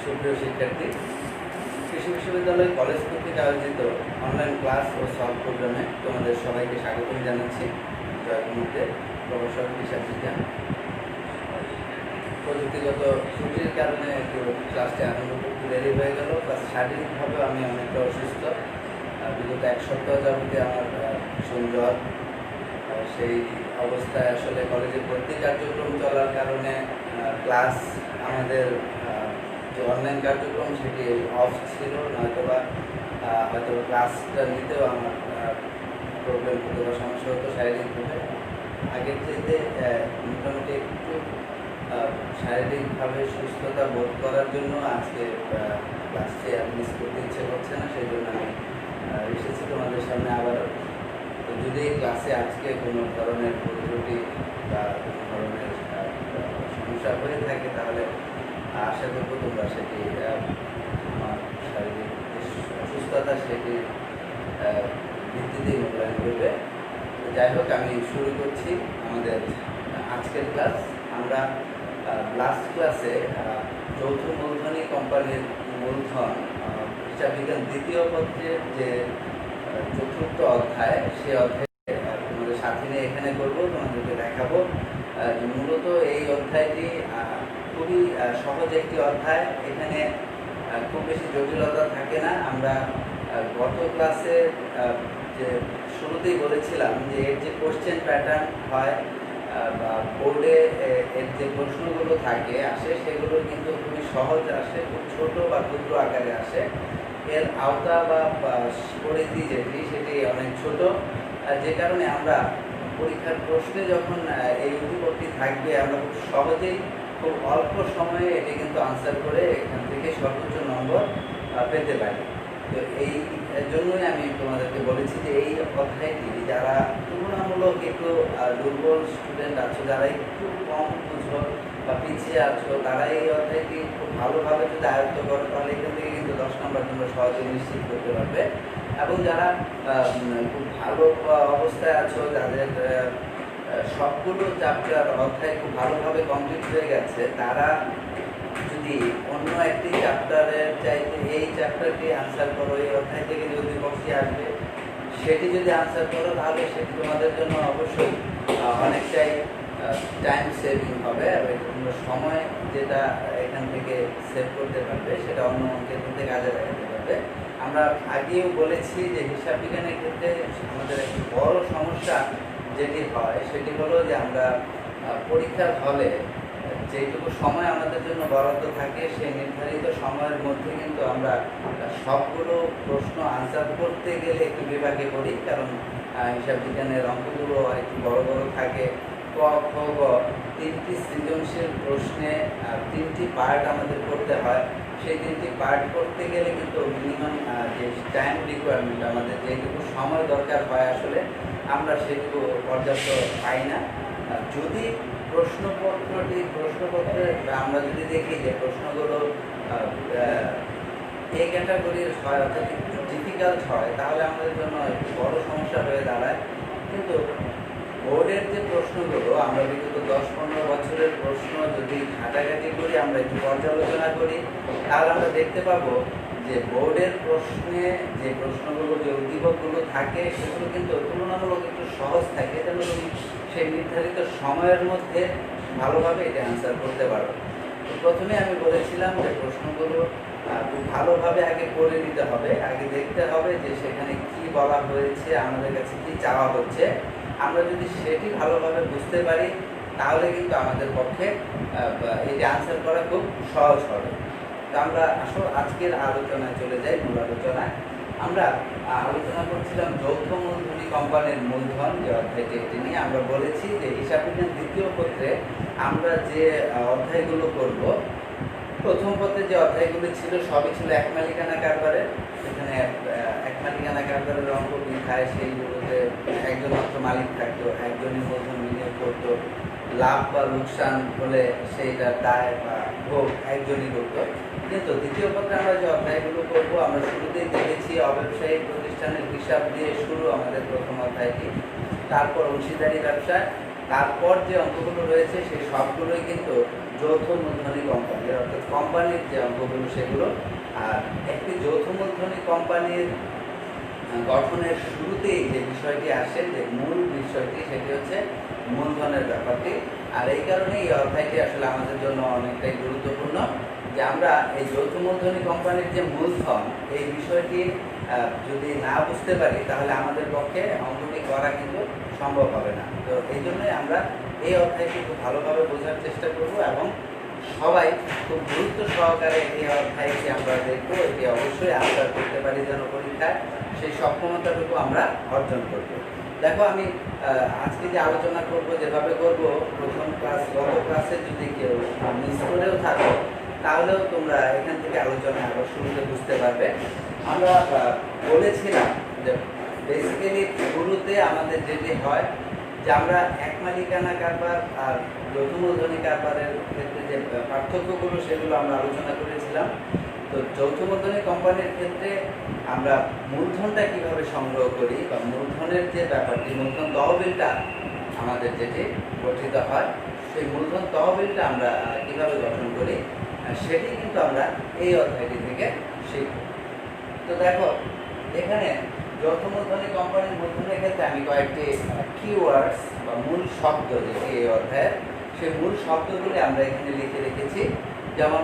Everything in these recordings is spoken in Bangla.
সুপ্রিয় শিক্ষার্থী, কৃষি বিশ্ববিদ্যালয় কলেজ কর্তৃক আয়োজিত অনলাইন ক্লাস ও সলভ প্রোগ্রামে তোমাদের সবাইকে স্বাগতম জানাচ্ছি। জয়পুরতে প্রভাষক হিসাব বিজ্ঞান। প্রযুক্তিগত ত্রুটির কারণে একটু ক্লাসটি আরম্ভ করতে দেরি হয়ে গেল, প্লাস শারীরিকভাবে আমি অনেকটা অসুস্থ। বিগত এক সপ্তাহ যাবতীয় আমার ভীষণ জ্বর। সেই অবস্থায় আসলে কলেজে ভর্তি কার্যক্রম চলার কারণে ক্লাস আমাদের যে অনলাইন কার্যক্রম সেটি অফ ছিল, হয়তো ক্লাসটা নিতেও আমার প্রবলেম হতো বা সমস্যা হতো শারীরিকভাবে। আগের চাইতে মোটামুটি একটু শারীরিকভাবে সুস্থতা বোধ করার জন্য আজকে ক্লাসটি মিস করতে ইচ্ছে করছে না, সেই জন্য আমি এসেছি তোমাদের সামনে আবার। যদি ক্লাসে আজকে কোনো ধরনের ত্রুটি বা কোনো ধরনের সমস্যা হয়ে থাকে তাহলে আশা করবো তোমরা সেটি আমার শারীরিক অসুস্থতা সেটি ভিত্তিতেই মূল্যায়ন করবে। যাই হোক, আমি শুরু করছি আমাদের আজকের ক্লাস। আমরা লাস্ট ক্লাসে যৌথ মূলধনী কোম্পানির মূলধন হিসাব বিজ্ঞান দ্বিতীয় পত্রের যে চতুর্থ অধ্যায়, সে অধ্যায়ে তোমাদের সাথে নিয়ে এখানে করবো, তোমাদেরকে দেখাবো। মূলত এই অধ্যায়টি খুবই সহজ একটি অধ্যায়, এখানে খুব বেশি জটিলতা থাকে না। আমরা গত ক্লাসে যে শুরুতেই বলেছিলাম যে এর যে কোশ্চেন প্যাটার্ন হয় বা বোর্ডে এর যে প্রশ্নগুলো আসে সেগুলো কিন্তু খুবই সহজ আসে, খুব ছোট বা ক্ষুদ্র আকারে আসে। এর আওতা বা পরিধি সেটি অনেক ছোট, যে কারণে আমরা পরীক্ষার প্রশ্নে যখন এই উদ্দীপকটি থাকবে আমরা খুব সহজেই খুব অল্প সময়ে এটি কিন্তু আনসার করে এখান থেকে সর্বোচ্চ নম্বর পেতে পারি। তো এই জন্যই আমি তোমাদেরকে বলেছি যে এই অধ্যায়টি যারা তুলনামূলক একটু দুর্বল স্টুডেন্ট আছো, যারা একটু কম বুঝো বা পিছিয়ে আছো, তারা এই অধ্যায়টি খুব ভালোভাবে যদি আয়ত্ত করো তাহলে এখান থেকে কিন্তু 10 নম্বর তোমরা সহজে নিশ্চিত করতে পারবে। এবং যারা খুব ভালো অবস্থায় আছো, যাদের সবগুলো চ্যাপ্টার অধ্যায় খুব ভালোভাবে কমপ্লিট হয়ে গেছে, তারা যদি অন্য একটি চ্যাপ্টারের চাইতে এই চ্যাপ্টারটি আনসার করো, এই অধ্যায় থেকে যে উদ্দীপকটি আসবে সেটি যদি আনসার করো তাহলে সেটি তোমাদের জন্য অবশ্যই অনেকটাই টাইম সেভিং হবে এবং তোমরা সময় যেটা এখান থেকে সেভ করতে পারবে সেটা অন্য ক্ষেত্রে কাজে লাগাতে পারবে। আমরা আগেও বলেছি যে হিসাব বিজ্ঞানের ক্ষেত্রে আমাদের একটি বড় সমস্যা যেটি হয় সেটি হলো যে আমরা পরীক্ষার হলে যেটুকু সময় আমাদের জন্য বরাদ্দ থাকে সেই নির্ধারিত সময়ের মধ্যে কিন্তু আমরা সবগুলো প্রশ্ন আনসার করতে গেলে একটু বিভাগে পড়ি, কারণ হিসাব বিজ্ঞানের অঙ্কগুলো একটু বড় বড় থাকে। ক, খ, গ তিনটি সৃজনশীল প্রশ্নে তিনটি পার্ট আমাদের করতে হয়। সেই তিনটি পার্ট করতে গেলে কিন্তু মিনিমাম যে টাইম রিকোয়ারমেন্ট, আমাদের যেটুকু সময় দরকার হয় আসলে আমরা সেটুকু পর্যাপ্ত পাই না। যদি প্রশ্নপত্রে আমরা যদি দেখি যে প্রশ্নগুলো এ ক্যাটাগরির হয়, অর্থাৎ একটু ডিফিকাল্ট হয়, তাহলে আমাদের জন্য একটু বড় সমস্যা হয়ে দাঁড়ায়। কিন্তু বোর্ডের যে প্রশ্নগুলো আমরা বিগত 10-15 বছরের প্রশ্ন যদি ঘাটাঘাটি করি, আমরা একটু পর্যালোচনা করি, তাহলে আমরা দেখতে পাবো যে বোর্ডের প্রশ্নে যে প্রশ্নগুলো, যে উদ্দীপকগুলো থাকে সেগুলো কিন্তু তুলনামূলক একটু সহজ থাকে, যেন তুমি সেই নির্ধারিত সময়ের মধ্যে ভালোভাবে এটা অ্যান্সার করতে পারো। তো প্রথমে আমি বলেছিলাম যে প্রশ্নগুলো খুব ভালোভাবে আগে পড়ে নিতে হবে, আগে দেখতে হবে যে সেখানে কি বলা হয়েছে, আমাদের কাছে কি চাওয়া হচ্ছে। আমরা যদি সেটি ভালোভাবে বুঝতে পারি তাহলে কিন্তু আমাদের পক্ষে এটি আনসার করা খুব সহজ হবে। তো আমরা আসলে আজকের আলোচনায় চলে যাই, মূল আলোচনায়। আমরা আলোচনা করছিলাম যৌথ মূলধনী কোম্পানির মূলধন, যে অধ্যায়টি এটি নিয়ে। আমরা বলেছি যে হিসাব বিজ্ঞান দ্বিতীয় পত্রে আমরা যে অধ্যায়গুলো করব, প্রথম পত্রে যে অধ্যায়গুলো ছিল সবই ছিল এক মালিকানা কারবারের। সেখানে এক মালিকানা কারবারের অঙ্ক লিখায়, সেইগুলোতে একজন মাত্র মালিক থাকতো, একজনই মূলধন বিনিয়োগ করতো, লাভ বা লোকসান হলে সেইটা দায় বা ভোগ একজনই করতো। কিন্তু দ্বিতীয় পত্রে আমরা যে অধ্যায়গুলো করবো, আমরা শুরুতেই দেখেছি অব্যবসায়িক প্রতিষ্ঠানের হিসাব দিয়ে শুরু আমাদের প্রথম অধ্যায়টি, তারপর অংশীদারি ব্যবসা, তারপর যে অঙ্কগুলো রয়েছে সেই সবগুলোই কিন্তু যৌথ মূলধনী কোম্পানি, অর্থাৎ কোম্পানির যে অঙ্গগুলো সেগুলো। আর একটি যৌথ মূলধনী কোম্পানির গঠনের শুরুতেই যে বিষয়টি আসে, যে মূল বিষয়টি, সেটি হচ্ছে মূলধনের ব্যাপারটি। আর এই কারণে এই অধ্যায়টি আসলে আমাদের জন্য অনেকটাই গুরুত্বপূর্ণ, যে আমরা এই যৌথ মূলধনী কোম্পানির যে মূলধন, এই বিষয়টি যদি না বুঝতে পারি তাহলে আমাদের পক্ষে অঙ্কটি করা কিন্তু সম্ভব হবে না। তো এই জন্যই আমরা এই অধ্যায়টি খুব ভালোভাবে বোঝার চেষ্টা করব এবং সবাই খুব গুরুত্ব সহকারে এই অধ্যায়টি আমরা দেখব। এটি অবশ্যই আনসার করতে পারি যেন পরীক্ষায়, সেই সক্ষমতাটুকু আমরা অর্জন করব। দেখো, আমি আজকে যে আলোচনা করব, যেভাবে করব, প্রথম ক্লাস গত ক্লাসে যদি কেউ মিস করেও থাকো তাহলেও তোমরা এখান থেকে আলোচনা আবার শুরুতে বুঝতে পারবে। আমরা বলেছিলাম যে বেসিক্যালি শুরুতে আমাদের যেটি হয়, যে আমরা এক মালিকানা কারবার আর যৌথ মূলধনী কারবারের ক্ষেত্রে যে পার্থক্যগুলো সেগুলো আমরা আলোচনা করেছিলাম। তো যৌথ মূলধনী কোম্পানির ক্ষেত্রে আমরা মূলধনটা কিভাবে সংগ্রহ করি, বা মূলধনের যে ব্যাপারটি, মূলধন তহবিলটা আমাদের যেটি গঠিত হয়, সেই মূলধন তহবিলটা আমরা কিভাবে গঠন করি, সেটি কিন্তু আমরা এই অধ্যায়টি থেকে শিখব। তো দেখো, এখানে যৌথ মূলধনী কোম্পানির মূলধনের ক্ষেত্রে আমি কয়েকটি কিওয়ার্ডস বা মূল শব্দ যেটি এই অধ্যায়ের, সেই মূল শব্দগুলি আমরা এখানে লিখে রেখেছি। যেমন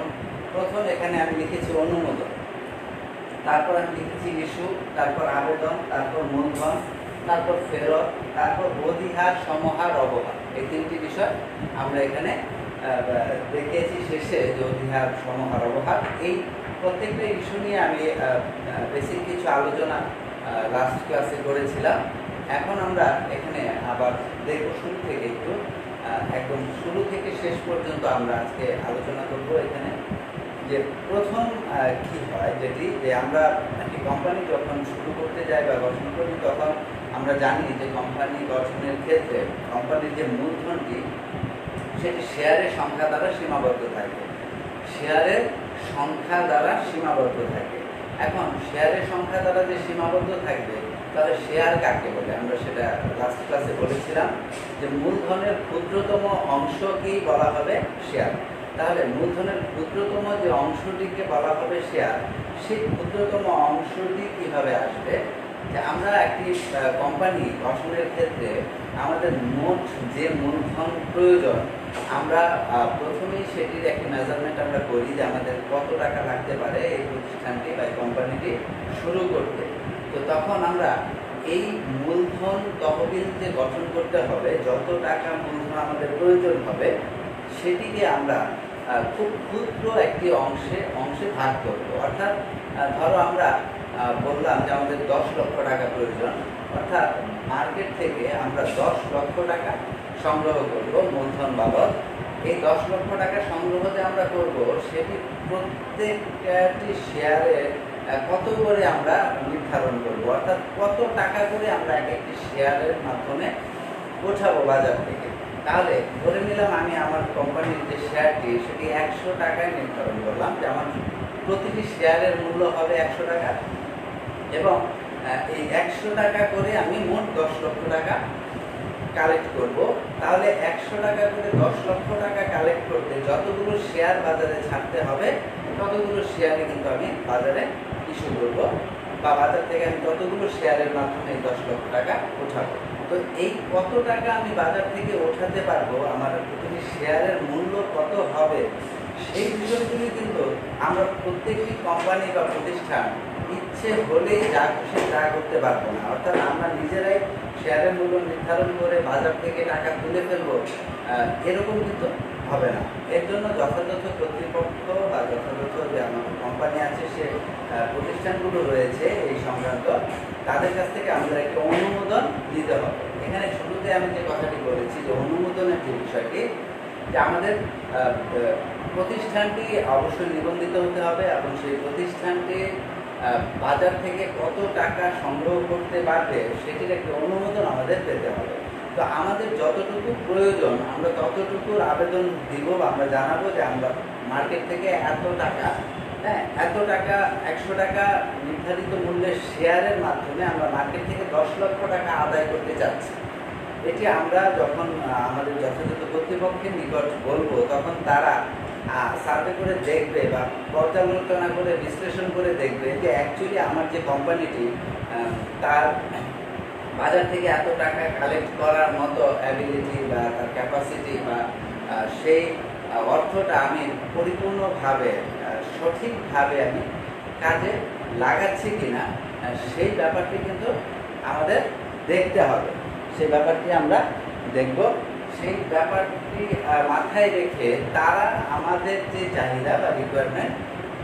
প্রথম এখানে আমি লিখেছি অনুমোদন, তারপর আমি লিখেছি ইস্যু, তারপর আবেদন, তারপর মূলধন, তারপর ফেরত, তারপর অধিহার, সমাহার, অবহার। এই তিনটি বিষয় আমরা এখানে দেখিয়েছি শেষে, যে অধিহার, সমাহার, অবহার। এই প্রত্যেকটা ইস্যু নিয়ে আমি বেসিক কিছু আলোচনা লাস্ট ক্লাসে করেছিলাম। এখন আমরা এখানে আবার দেখব শুরু থেকে, একদম শুরু থেকে শেষ পর্যন্ত আমরা আজকে আলোচনা করব। এখানে যে প্রথম কি হয়, যেটি যে আমরা একটি কোম্পানি যখন শুরু করতে যাই বা গঠন করি, তখন আমরা জানি যে কোম্পানি গঠনের ক্ষেত্রে কোম্পানির যে মূলধনটি, সেটি শেয়ারের সংখ্যা দ্বারা সীমাবদ্ধ থাকে। শেয়ারের সংখ্যা দ্বারা সীমাবদ্ধ থাকে। এখন শেয়ারের সংখ্যা দ্বারা যে সীমাবদ্ধ থাকবে, তাহলে শেয়ার কাকে বলে? আমরা সেটা লাস্ট ক্লাসে বলেছিলাম যে মূলধনের ক্ষুদ্রতম অংশকেই বলা হবে শেয়ার। তাহলে মূলধনের ক্ষুদ্রতম যে অংশটিকে বলা হবে শেয়ার। সেই ক্ষুদ্রতম অংশটি কিভাবে আসবে? যে আমরা একটি কোম্পানি গঠনের ক্ষেত্রে আমাদের মোট যে মূলধন প্রয়োজন, আমরা প্রথমেই সেটির একটি মেজারমেন্ট আমরা করি, যে আমাদের কত টাকা লাগতে পারে এই প্রতিষ্ঠানটি বা এই কোম্পানিটি শুরু করতে। তো তখন আমরা এই মূলধন তহবিল যে গঠন করতে হবে, যত টাকা মূলধন আমাদের প্রয়োজন হবে, সেটিকে আমরা খুব ক্ষুদ্র একটি অংশে ভাগ করব। অর্থাৎ ধরো আমরা বললাম যে আমাদের 10 লক্ষ টাকা প্রয়োজন, অর্থাৎ মার্কেট থেকে আমরা 10 লক্ষ টাকা সংগ্রহ করব মূলধন বাবদ। এই 10 লক্ষ টাকা সংগ্রহ যে আমরা করব, সেটি প্রত্যেকটি শেয়ারে কত করে আমরা নির্ধারণ করব, অর্থাৎ কত টাকা করে আমরা এক একটি শেয়ারের মাধ্যমে ওঠাবো বাজার থেকে। তাহলে ধরে নিলাম আমি আমার কোম্পানির যে শেয়ারটি, সেটি 100 টাকায় নির্ধারণ করলাম, যে আমার প্রতিটি শেয়ারের মূল্য হবে 100 টাকা, এবং এই 100 টাকা করে আমি মোট 10 লক্ষ টাকা কালেক্ট করব। তাহলে 100 টাকা করে 10 লক্ষ টাকা কালেক্ট করতে যতগুলো শেয়ার বাজারে ছাড়তে হবে, ততগুলো শেয়ারে কিন্তু আমি বাজারে ইস্যু করব, বা বাজার থেকে আমি ততগুলো শেয়ারের মাধ্যমে 10 লক্ষ টাকা ওঠাবো। তো এই কত টাকা আমি বাজার থেকে ওঠাতে পারবো, আমার প্রতিটি শেয়ারের মূল্য কত হবে, সেই বিষয়গুলি কিন্তু আমরা প্রত্যেকটি কোম্পানি বা প্রতিষ্ঠান ইচ্ছে হলেই যা খুশি তা করতে পারবো না। অর্থাৎ আমরা নিজেরাই শেয়ারের মূল্য নির্ধারণ করে বাজার থেকে টাকা তুলে ফেলবো, এরকম কিন্তু হবে না। এর জন্য যথাযথ কর্তৃপক্ষ বা যথাযথ যে আমাদের কোম্পানি আছে, সে প্রতিষ্ঠানগুলো রয়েছে এই সংক্রান্ত, তাদের কাছ থেকে আমাদের একটা অনুমোদন দিতে হবে। এখানে শুরুতে আমি যে কথাটি বলেছি, যে অনুমোদনের যে বিষয়টি, যে আমাদের প্রতিষ্ঠানটি অবশ্যই নিবন্ধিত হতে হবে, এবং সেই প্রতিষ্ঠানটি বাজার থেকে কত টাকা সংগ্রহ করতে পারবে, সেটির একটা অনুমোদন আমাদের পেতে হবে। তো আমাদের যতটুকু প্রয়োজন আমরা ততটুকুর আবেদন দিব, বা আমরা জানাবো যে আমরা মার্কেট থেকে এত টাকা, এত টাকা 100 টাকা নির্ধারিত মূল্যের শেয়ারের মাধ্যমে আমরা মার্কেট থেকে 10 লক্ষ টাকা আদায় করতে চাচ্ছি। এটি আমরা যখন আমাদের যথাযথ কর্তৃপক্ষ কর্তৃপক্ষের নিকট বলবো, তখন তারা সার্ভে করে দেখবে বা পর্যালোচনা করে বিশ্লেষণ করে দেখবে যে অ্যাকচুয়ালি আমার যে কোম্পানিটি তার বাজার থেকে এত টাকা কালেক্ট করার মতো অ্যাবিলিটি বা তার ক্যাপাসিটি বা সেই অর্থটা আমি পরিপূর্ণভাবে সঠিকভাবে আমি কাজে লাগাচ্ছি কিনা, সেই ব্যাপারটি কিন্তু আমাদের দেখতে হবে। সেই ব্যাপারটি আমরা দেখব। সেই ব্যাপারটি মাথায় রেখে তারা আমাদের যে চাহিদা বা রিকোয়ারমেন্ট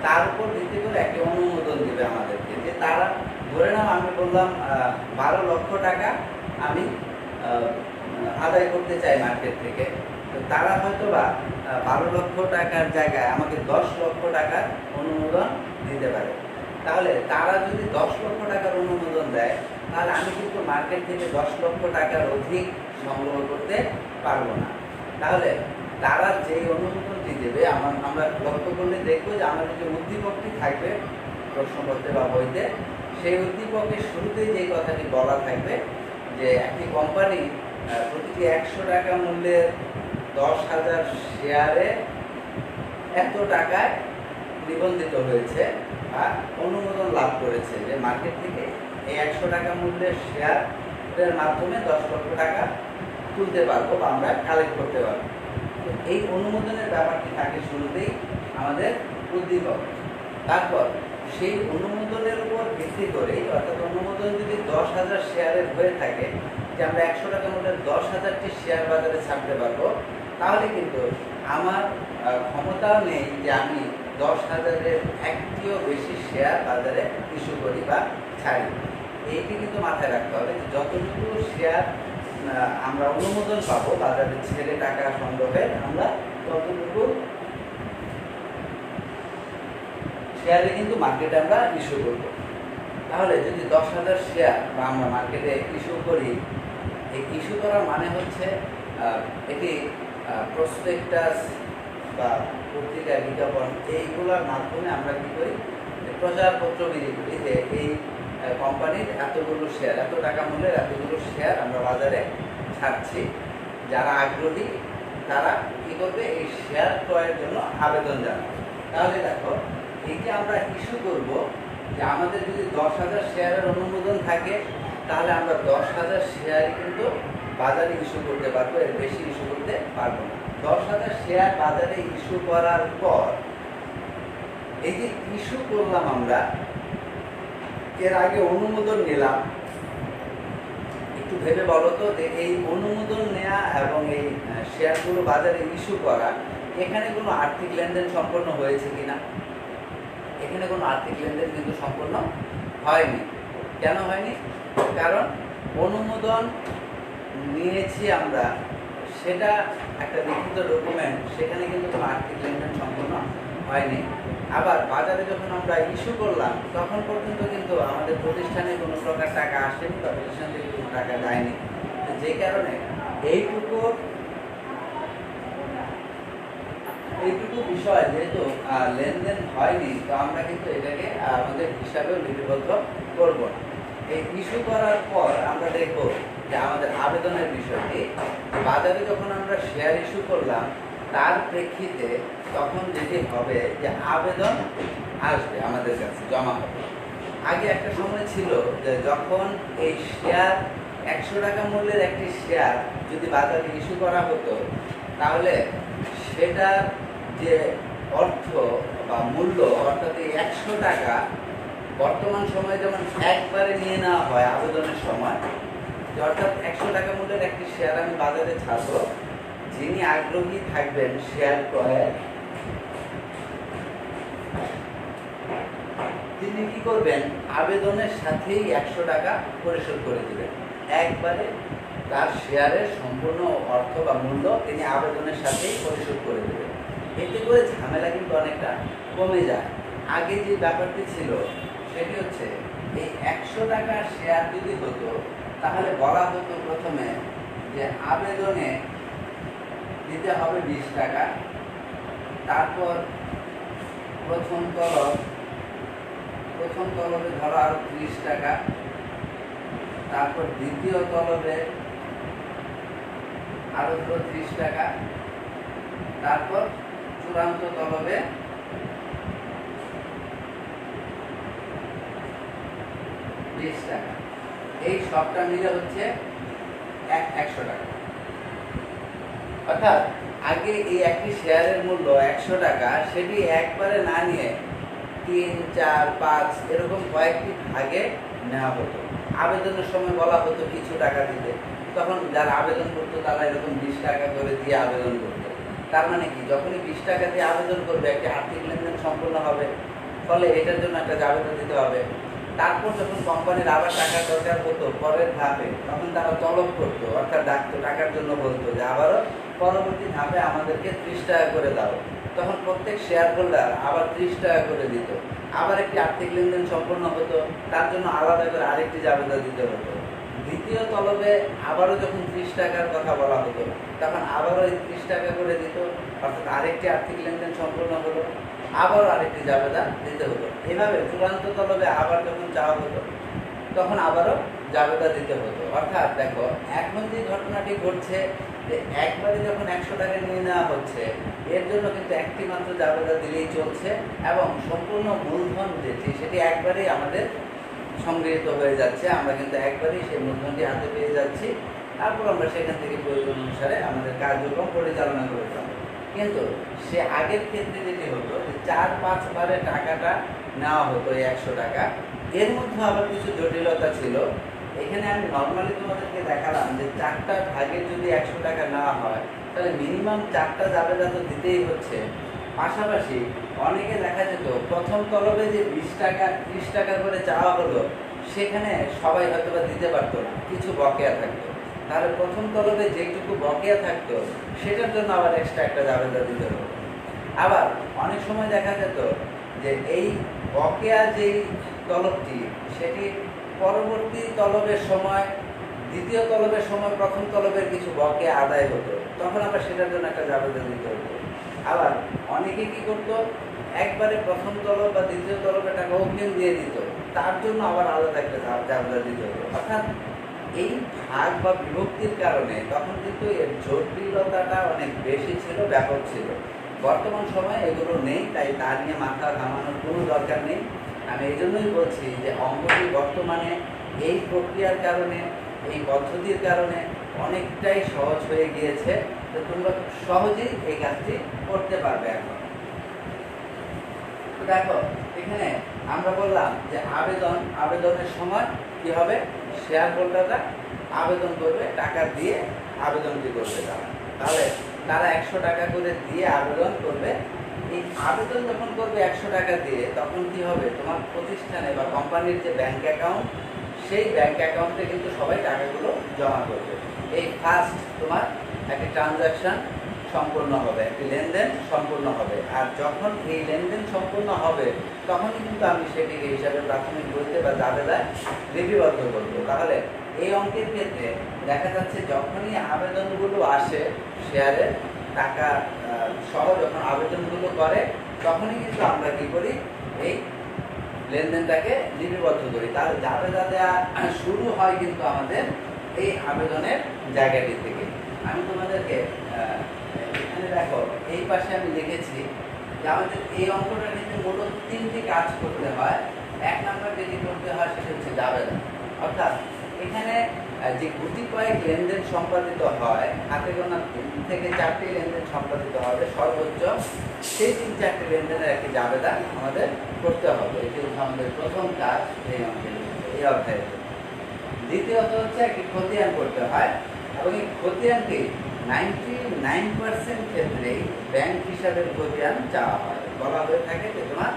তার উপর ভিত্তি করে একটি অনুমোদন দেবে আমাদেরকে। যে তারা ধরে নাও আমি বললাম 12 লক্ষ টাকা আমি আদায় করতে চাই মার্কেট থেকে, তো তারা হয়তো বা 12 লক্ষ টাকার জায়গায় আমাকে 10 লক্ষ টাকার অনুমোদন দিতে পারে। তাহলে তারা যদি 10 লক্ষ টাকার অনুমোদন দেয়, তাহলে আমি কিন্তু মার্কেট থেকে 10 লক্ষ টাকার অধিক সংগ্রহ করতে পারবো না। তাহলে তারা যে অনুমোদনটি দেবে আমরা লক্ষ্য করলে দেখবো যে আমাদের যে উদ্দীপকটি থাকবে প্রশ্নপত্রে বা বইতে, সেই উদ্দীপকের শুরুতেই যে কথাটি বলা থাকবে যে একটি কোম্পানি প্রতিটি 100 টাকা মূল্যের 10,000 শেয়ারে এত টাকায় নিবন্ধিত হয়েছে বা অনুমোদন লাভ করেছে, যে মার্কেট থেকে এই 100 টাকা মূল্যের শেয়ারের মাধ্যমে 10 লক্ষ টাকা তুলতে পারবো বা আমরা কালেক্ট করতে পারবো। তো এই অনুমোদনের ব্যাপারটি থাকে শুরুতেই আমাদের উদ্দীপক। তারপর সেই অনুমোদনের উপর ভিত্তি করে, অর্থাৎ অনুমোদন যদি 10,000 শেয়ারের হয়ে থাকে, যে আমরা 100 টাকা মূল্যের 10,000টি শেয়ার বাজারে ছাড়তে পারবো, তাহলে কিন্তু আমার ক্ষমতাও নেই যে আমি 10,000-এর একটিও বেশি শেয়ার বাজারে ইস্যু করি বা ছাড়ি। এইটি কিন্তু মাথায় রাখতে হবে যে যতটুকু শেয়ার আমরা অনুমোদন পাবো বাজারে ছেড়ে টাকা সংগ্রহে, আমরা ততটুকু শেয়ারে কিন্তু মার্কেটে আমরা ইস্যু করব। তাহলে যদি 10,000 শেয়ার বা আমরা মার্কেটে ইস্যু করি, এই ইস্যু করার মানে হচ্ছে এটি প্রসপেক্টাস বা পত্রিকা বিজ্ঞাপন এইগুলোর মাধ্যমে আমরা কী করি, প্রচারপত্র বিলি করি যে এই কোম্পানির এতগুলো শেয়ার, এত টাকা মূল্যের এতগুলো শেয়ার আমরা বাজারে ছাড়ছি। যারা আগ্রহী তারা কী করবে, এই শেয়ার ক্রয়ের জন্য আবেদন জানাবে। তাহলে দেখো, এই যে আমরা ইস্যু করব, যে আমাদের যদি 10,000 শেয়ারের অনুমোদন থাকে, তাহলে আমরা 10,000 শেয়ারই কিন্তু বাজারে ইস্যু করতে পারবো, এর বেশি ইস্যু করতে পারবো না। 10,000 শেয়ার বাজারে ইস্যু করার পর এই যে ইস্যু করলাম আমরা, এর আগে অনুমোদন নিলাম, একটু ভেবে বলো তো যে এই অনুমোদন নেওয়া এবং এই শেয়ারগুলো বাজারে ইস্যু করা, এখানে কোনো আর্থিক লেনদেন সম্পন্ন হয়েছে কিনা? এখানে কোনো আর্থিক লেনদেন কিন্তু সম্পন্ন হয়নি। কেন হয়নি? কারণ অনুমোদন নিয়েছি আমরা, সেটা একটা লিখিত ডকুমেন্ট, সেখানে কিন্তু কোনো আর্থিক লেনদেন সম্পন্ন হয়নি। আবার বাজারে যখন আমরা ইস্যু করলাম, তখন পর্যন্ত কিন্তু আমাদের প্রতিষ্ঠানে কোনো প্রকার টাকা আসেনি বা প্রতিষ্ঠান থেকে কোনো টাকা যায়নি। যে কারণে এইটুকু বিষয় যেহেতু লেনদেন হয়নি, তো আমরা কিন্তু এটাকে আমাদের হিসাবেও লিপিবদ্ধ করব না। এই ইস্যু করার পর আমরা দেখব যে আমাদের আবেদনের বিষয়টি, বাজারে যখন আমরা শেয়ার ইস্যু করলাম তার প্রেক্ষিতে তখন যেটি হবে যে আবেদন আসবে আমাদের কাছে, জমা হবে। আগে একটা সময় ছিল যে যখন এই শেয়ার 100 টাকা মূল্যের একটি শেয়ার যদি বাজারে ইস্যু করা হতো, তাহলে সেটার যে অর্থ বা মূল্য, অর্থাৎ এই 100 টাকা বর্তমান সময়ে যেমন একবারে নিয়ে নেওয়া হয় আবেদনের সময়, অর্থাৎ 100 টাকা মূল্যের একটি শেয়ার আমি বাজারে ছাড়বো, যিনি আগ্রহী থাকবেন শেয়ার ক্রয়ের, তিনি কি করবেন, আবেদনের সাথেই 100 টাকা পরিশোধ করে দেবেন। একবারে তার শেয়ারের সম্পূর্ণ অর্থ বা মূল্য তিনি আবেদনের সাথেই পরিশোধ করে দেবেন। এতে করে ঝামেলা কিন্তু অনেকটা কমে যায়। আগে যে ব্যাপারটি ছিল সেটি হচ্ছে, এই 100 টাকার শেয়ার যদি হতো, তাহলে বলা হতো প্রথমে যে আবেদনে দিতে হবে 20 টাকা, তারপর প্রথম তলবে ধরো আরো 30 টাকা, তারপর দ্বিতীয় তলবে আরো ধরো 30 টাকা, তারপর চূড়ান্ত তলবে 20 টাকা। এই সবটা মিলে হচ্ছে 100 টাকা। অর্থাৎ আগে এই একটি শেয়ারের মূল্য 100 টাকা, সেটি একবারে না নিয়ে 3, 4, 5 এরকম কয়েকটি ভাগে নেওয়া হতো। আবেদনের সময় বলা হতো কিছু টাকা দিতে, তখন যারা আবেদন করতো তারা এরকম 20 টাকা করে দিয়ে আবেদন করতো। তার মানে কি, যখনই 20 টাকা দিয়ে আবেদন করবে একটি আর্থিক লেনদেন সম্পূর্ণ হবে, ফলে এটার জন্য একটা জাবেদা দিতে হবে। তারপর যখন কোম্পানির আবার টাকার দরকার হতো পরের ধাপে, তখন তারা তলব করতো, অর্থাৎ ডাকতো, টাকার জন্য বলতো যে আবারও পরবর্তী ধাপে আমাদেরকে 30 টাকা করে দাও। তখন প্রত্যেক শেয়ার হোল্ডার আবার 30 টাকা করে দিত। আবার একটি আর্থিক লেনদেন সম্পন্ন হতো, তার জন্য আলাদা করে আরেকটি জাবেদা দিতে হতো। দ্বিতীয় তলবে আবারও যখন 30 টাকার কথা বলা হতো, তখন আবারও 30 টাকা করে দিত, অর্থাৎ আরেকটি আর্থিক লেনদেন সম্পন্ন হলো, আবারও আরেকটি জাবেদা দিতে হতো। এভাবে চূড়ান্ত তলবে আবার যখন চাওয়া হতো, তখন আবারও জাবেদা দিতে হতো। অর্থাৎ দেখো, এখন যে ঘটনাটি ঘটছে যে একবারে যখন 100 টাকা নিয়ে নেওয়া হচ্ছে, এর জন্য কিন্তু একটি মাত্র জাবেদা দিলেই চলছে, এবং সম্পূর্ণ মূলধন যেটি সেটি একবারেই আমাদের সংগৃহীত হয়ে যাচ্ছে। আমরা কিন্তু একবারেই সেই মূলধনটি হাতে পেয়ে যাচ্ছি, তারপর আমরা সেখান থেকে প্রয়োজন অনুসারে আমাদের কার্যক্রম পরিচালনা করে যাব। কিন্তু সে আগের ক্ষেত্রে যেটি হতো যে 4-5 বারে টাকাটা নেওয়া হতো, এই 100 টাকা। এর মধ্যে আবার কিছু জটিলতা ছিল। এখানে আমি নর্মালি তোমাদেরকে দেখালাম যে 4টা ভাগের যদি 100 টাকা নেওয়া হয়, তাহলে মিনিমাম 4টা জাবেদা তো দিতেই হচ্ছে। পাশাপাশি অনেকে দেখা যেত প্রথম তলবে যে 20 টাকা 30 টাকা করে চাওয়া হলো, সেখানে সবাই হয়তো বা দিতে পারতো না, কিছু বকেয়া থাকতো। তাহলে প্রথম তলবে যেটুকু বকেয়া থাকতো সেটার জন্য আবার এক্সট্রা একটা জাবেদা দিতে হতো। আবার অনেক সময় দেখা যেত যে এই বকেয়া যেই তলবটি, সেটি পরবর্তী তলবের সময়, দ্বিতীয় তলবের সময় প্রথম তলবের কিছু বকেয়া আদায় হতো, তখন আবার সেটার জন্য একটা জাবেদা দিতে হতো। আবার অনেকে কি করতো, একবারে প্রথম তলব বা দ্বিতীয় তলবে টাকা অগ্রিম দিয়ে দিত, তার জন্য আবার আলাদা একটা জাবেদা দিতে হতো। অর্থাৎ এই ভাগ বা বিভক্তির কারণে তখন কিন্তু এর জটিলতাটা অনেক বেশি ছিল, ব্যাপক ছিল। বর্তমান সময়ে এগুলো নেই, তাই তা নিয়ে মাথা ঘামানোর কোনো দরকার নেই। আমি এই জন্যই বলছি যে অঙ্কটি বর্তমানে এই প্রক্রিয়ার কারণে, এই পদ্ধতির কারণে অনেকটাই সহজ হয়ে গিয়েছে। তো তোমরা সহজেই এই কাজটি করতে পারবে। এখন তো দেখো, এখানে আমরা বললাম যে আবেদনের সময় কি হবে, শেয়ার হোল্ডাররা আবেদন করবে, টাকা দিয়ে আবেদনটি করবে তাহলে তারা 100 টাকা করে দিয়ে আবেদন করবে। এই আবেদন যখন করবে 100 টাকা দিয়ে, তখন কি হবে, তোমার প্রতিষ্ঠানে বা কোম্পানির যে ব্যাংক অ্যাকাউন্ট, সেই ব্যাংক অ্যাকাউন্টে কিন্তু সবাই টাকাগুলো জমা করবে। এই ফার্স্ট তোমার একটি ট্রানজাকশন সম্পূর্ণ হবে, একটি লেনদেন সম্পূর্ণ হবে। আর যখন এই লেনদেন সম্পূর্ণ হবে, তখনই কিন্তু আমি সেটিকে হিসাবে প্রাথমিক বলতে বা জাবেদায় লিপিবদ্ধ করবো। তাহলে এই অঙ্কের ক্ষেত্রে দেখা যাচ্ছে যখনই আবেদনগুলো আসে, শেয়ারের টাকা সহ যখন আবেদনগুলো করে, তখনই কিন্তু আমরা কি করি, এই লেনদেনটাকে লিপিবদ্ধ করি। তাহলে জাবেদা দেওয়া শুরু হয় কিন্তু আমাদের এই আবেদনের জায়গাটি থেকে। আমি তোমাদেরকে এখানে দেখো, এই পাশে আমি লিখেছি যে আমাদের এই অঙ্কটা কিন্তু মূলত 3টি কাজ করতে হয়। 1 নাম্বার যেটি করতে হয় সেটা হচ্ছে জাবেদা। অর্থাৎ এখানে যে গুটি কয়েক লেনদেন সম্পাদিত হয়, হাতে গোনা 3 থেকে 4টি লেনদেন সম্পাদিত হবে সর্বোচ্চ, সেই 3-4টি লেনদেনের একটি জাবেদা আমাদের করতে হবে। এটি হচ্ছে আমাদের প্রথম কাজ এই অধ্যায়ে। দ্বিতীয়ত হচ্ছে একটি খতিয়ান করতে হয়, এবং এই খতিয়ানটি 99% ক্ষেত্রেই ব্যাংক হিসাবের খতিয়ান চাওয়া হয়। বলা হয়ে থাকে যে তোমার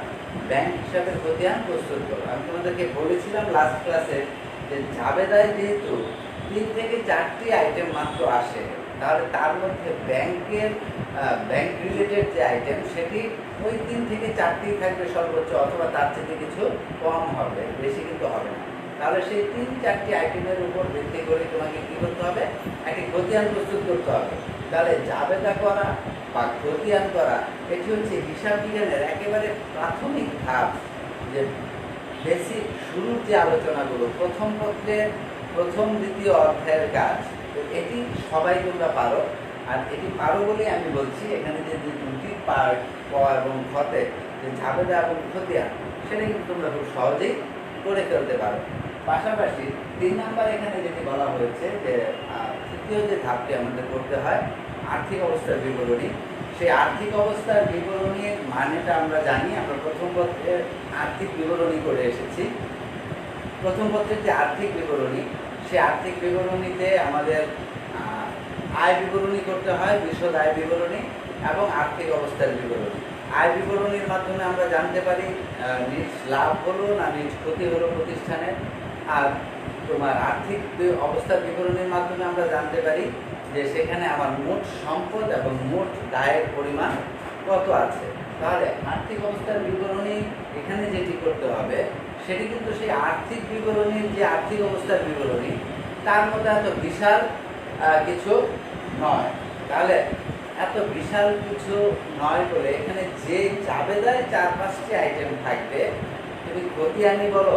ব্যাংক হিসাবের খতিয়ান প্রস্তুত করো। আমি তোমাদেরকে বলেছিলাম লাস্ট ক্লাসে যে জাবেদায় যেহেতু 3 থেকে 4টি আইটেম মাত্র আসে, তাহলে তার মধ্যে ব্যাংক রিলেটেড যে আইটেম, সেটি ওই 3 থেকে 4টি থাকবে সর্বোচ্চ, অথবা তার থেকে কিছু কম হবে, বেশি কিন্তু হবে না। তাহলে সেই 3-4টি আইটেমের উপর ভিত্তি করে তোমাকে কি করতে হবে, একটি খতিয়ান প্রস্তুত করতে হবে। তাহলে জাবেদা করা বা খতিয়ান করা, এটি হচ্ছে হিসাব বিজ্ঞানের একেবারে প্রাথমিক ধাপ, যে বেসিক শুরুর যে আলোচনাগুলো প্রথম পত্রের প্রথম দ্বিতীয় অধ্যায়ের কাজ। এটি সবাই তোমরা পারো, আর এটি পারো বলেই আমি বলছি এখানে যে দুটি পার্ট ক এবং খতে যে ঝাবেদা এবং খতিয়া সেটা কিন্তু তোমরা খুব সহজেই করে ফেলতে পারো। পাশাপাশি 3 নাম্বার এখানে যেটি বলা হয়েছে যে তৃতীয় যে ধাপটি আমাদের করতে হয় আর্থিক অবস্থার বিবরণী। সেই আর্থিক অবস্থার বিবরণীর মানেটা আমরা জানি, আমরা প্রথম পত্রের আর্থিক বিবরণী করে এসেছি। প্রথম পত্রের যে আর্থিক বিবরণী, সেই আর্থিক বিবরণীতে আমাদের আয় বিবরণী করতে হয়, বিশদ আয় বিবরণী এবং আর্থিক অবস্থার বিবরণী। আয় বিবরণীর মাধ্যমে আমরা জানতে পারি নিজ লাভ হলো না নিজ ক্ষতি হলো প্রতিষ্ঠানের, আর তোমার আর্থিক অবস্থার বিবরণীর মাধ্যমে আমরা জানতে পারি যে সেখানে আমার মোট সম্পদ এবং মোট দায়ের পরিমাণ কত আছে। তাহলে আর্থিক অবস্থার বিবরণী এখানে যেটি করতে হবে সেটি কিন্তু সেই আর্থিক বিবরণীর যে আর্থিক অবস্থার বিবরণী তার মধ্যে এত বিশাল কিছু নয়। তাহলে এত বিশাল কিছু নয় বলে এখানে যে জাবেদায় 4-5টি আইটেম থাকবে, তুমি খতিয়ানি বলো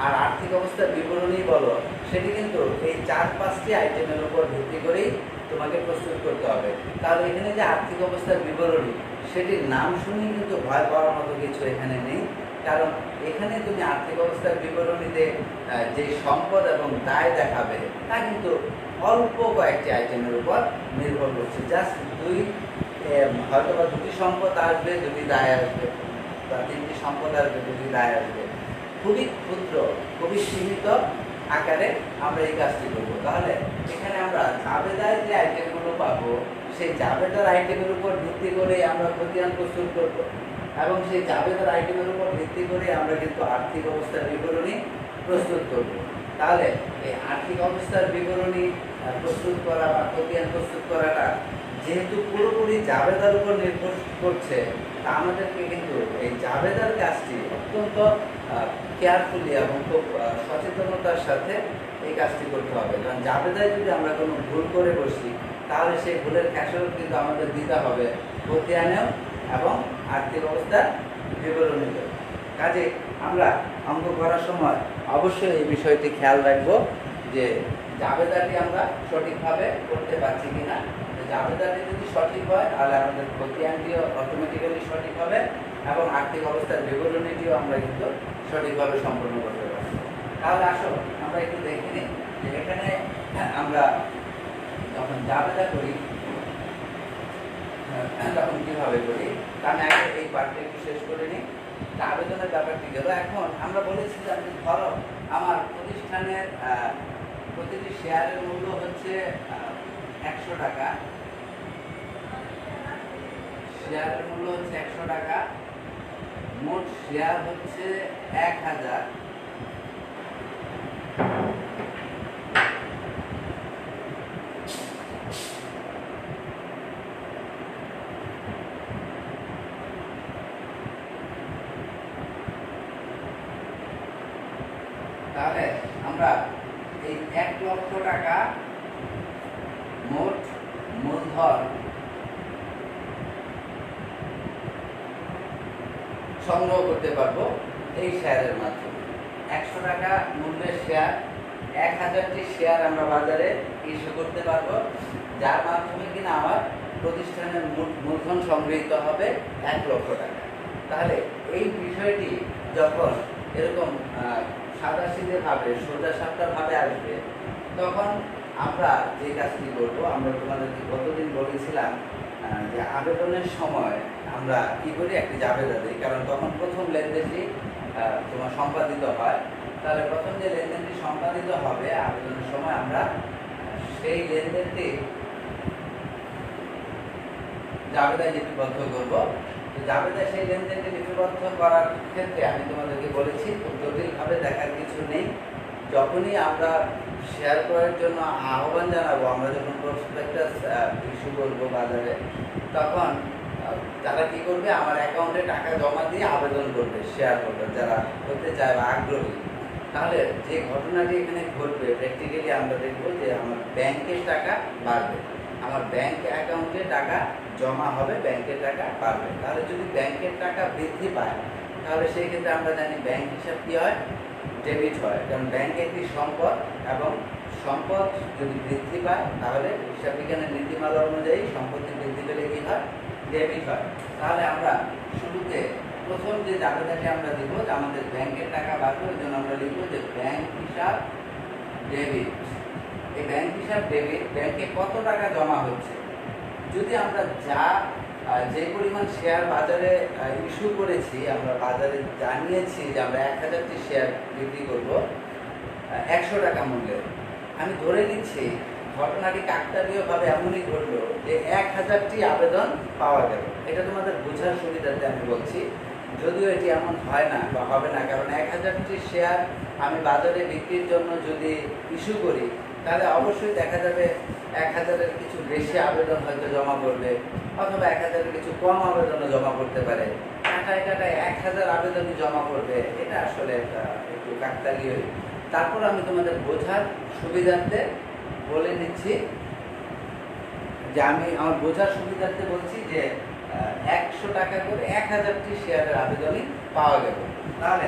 আর আর্থিক অবস্থার বিবরণী বলো, সেটি কিন্তু এই 4-5টি আইটেমের উপর ভিত্তি করেই তোমাকে প্রস্তুত করতে হবে। তাহলে এখানে যে আর্থিক অবস্থার বিবরণী সেটির নাম শুনেই কিন্তু ভয় পাওয়ার মতো কিছু এখানে নেই, কারণ এখানে তুমি আর্থিক অবস্থার বিবরণীতে যে সম্পদ এবং দায় দেখাবে তা কিন্তু অল্প কয়েকটি আইটেমের উপর নির্ভর করছে। জাস্ট হয়তো বা 2টি সম্পদ আসবে, 2টি দায় আসবে, বা 3টি সম্পদ আসবে, 2টি দায় আসবে। খুবই ক্ষুদ্র, খুবই সীমিত আকারে আমরা এই কাজটি করবো। তাহলে এখানে আমরা জাবেদায় যে আইটেমগুলো পাবো সেই জাবেদার আইটেমের উপর ভিত্তি করে আমরা খতিয়ান প্রস্তুত করবো, এবং সেই জাবেদার আইটেমের উপর ভিত্তি করে আমরা কিন্তু আর্থিক অবস্থার বিবরণী প্রস্তুত করব। তাহলে এই আর্থিক অবস্থার বিবরণী প্রস্তুত করা বা খতিয়ান প্রস্তুত করাটা যেহেতু পুরোপুরি জাবেদার উপর নির্ভর করছে, তা আমাদেরকে কিন্তু এই জাবেদার কাজটি অত্যন্ত কেয়ারফুলি এবং খুব সচেতনতার সাথে এই কাজটি করতে হবে। কারণ জাবেদায় যদি আমরা কোনো ভুল করে বসি তাহলে সেই ভুলের খেসারত কিন্তু আমাদের দিতে হবে খতিয়ানেও এবং আর্থিক অবস্থার বিবরণীতে। কাজে আমরা অঙ্ক করার সময় অবশ্যই এই বিষয়টি খেয়াল রাখবো যে জাবেদাটি আমরা সঠিকভাবে করতে পারছি কিনা। জাবেদাটি যদি সঠিক হয় তাহলে আমাদের খতিয়ানটিও অটোমেটিক্যালি সঠিক হবে এবং আর্থিক অবস্থার বিবরণীটিও আমরা কিন্তু সঠিকভাবে সম্পন্ন করতে পারবো। তাহলে আসো আমরা একটু দেখে নিই যে এখানে আমরা যখন জাবেদা করি তখন কীভাবে করি। আমি আগে এই পার্টটা একটু শেষ করে নিই। আবেদনের ব্যাপারটি গেল। এখন আমরা বলেছি যে আমি ধরো আমার প্রতিষ্ঠানের প্রতিটি শেয়ারের মূল্য হচ্ছে 100 টাকা, শেয়ারের মূল্য হচ্ছে 100 টাকা, মোট শেয়ার হচ্ছে 1000। তাহলে আমরা এই 1 লক্ষ টাকা মোট মূলধন সংগ্রহ করতে পারবো এই শেয়ারের মাধ্যমে। 100 টাকা মূল্যের শেয়ার, 1000টি শেয়ার আমরা বাজারে ইস্যু করতে পারবো, যার মাধ্যমে কিনা আমার প্রতিষ্ঠানের মূলধন সংগৃহীত হবে 1 লক্ষ টাকা। তাহলে এই বিষয়টি যখন এরকম সাদাসিধেভাবে সোজাসাপটাভাবে আসবে তখন আমরা যে কাজটি করবো, আমরা তোমাদেরকে গতদিন বলেছিলাম যে আবেদনের সময় আমরা কি করি, একটি জাবেদা দিই। কারণ তখন প্রথম লেনদেনটি তোমার সম্পাদিত হয়। তাহলে প্রথম যে লেনদেনটি সম্পাদিত হবে আবেদনের সময় আমরা সেই লেনদেনটি জাবেদায় লিপিবদ্ধ করবো। জাবেদায় সেই লেনদেনটি লিপিবদ্ধ করার ক্ষেত্রে আমি তোমাদেরকে বলেছি খুব জটিলভাবে দেখার কিছু নেই। যখনই আমরা শেয়ার করার জন্য আহ্বান জানাবো, আমরা যখন প্রসপেক্টাস ইস্যু করবো বাজারে, তখন তারা কি করবে, আমার অ্যাকাউন্টে টাকা জমা দিয়ে আবেদন করবে শেয়ার হোল্ডার যারা করতে চায় বা আগ্রহী। তাহলে যে ঘটনাটি এখানে ঘটবে প্র্যাকটিক্যালি আমরা দেখবো যে আমার ব্যাংকের টাকা বাড়বে, আমার ব্যাংক অ্যাকাউন্টে টাকা জমা হবে, ব্যাংকের টাকা বাড়বে। তাহলে যদি ব্যাংকের টাকা বৃদ্ধি পায় তাহলে সেই ক্ষেত্রে আমরা জানি ব্যাংক হিসাব কী হয়, ডেবিট হয়। কারণ ব্যাংক একটি সম্পদ এবং সম্পদ যদি বৃদ্ধি পায় তাহলে হিসাব বিজ্ঞানের নীতিমালা অনুযায়ী সম্পত্তি বৃদ্ধি পেলে কি হয়, ডেবিট হয়। তাহলে আমরা শুরুতে প্রথম যে জাবেদাটি আমরা দিব যে আমাদের ব্যাংকের টাকা বাড়বে, ওই জন্য আমরা লিখব যে ব্যাংক হিসাব ডেবিট। এই ব্যাংক হিসাব ডেবিট, ব্যাংকে কত টাকা জমা হচ্ছে। যদি আমরা যে পরিমাণ শেয়ার বাজারে ইস্যু করেছি, আমরা বাজারে জানিয়েছি যে আমরা 1000টি শেয়ার বিক্রি করব 100 টাকা মূল্যে, আমি ধরে নিচ্ছি ঘটনাটি কাকতালীয়ভাবে এমনই ঘটলো যে 1000টি আবেদন পাওয়া গেল। এটা তোমাদের বোঝার সুবিধাতে আমি বলছি, যদিও এটি এমন হয় না বা হবে না, কারণ 1000টি শেয়ার আমি বাজারে বিক্রির জন্য যদি ইস্যু করি তাহলে অবশ্যই দেখা যাবে 1000-এর কিছু বেশি আবেদন হয়তো জমা পড়বে, অথবা 1000-এর কিছু কম আবেদনও জমা পড়তে পারে। কাটায় 1000 আবেদনই জমা পড়বে, এটা আসলে একটু কাকতালীয়। তারপর আমি তোমাদের বোঝার সুবিধার্থে বলে নিচ্ছি যে আমি আমার বোঝার সুবিধার্থে বলছি যে 100 টাকা করে 1000টি শেয়ারের আবেদনই পাওয়া গেল। তাহলে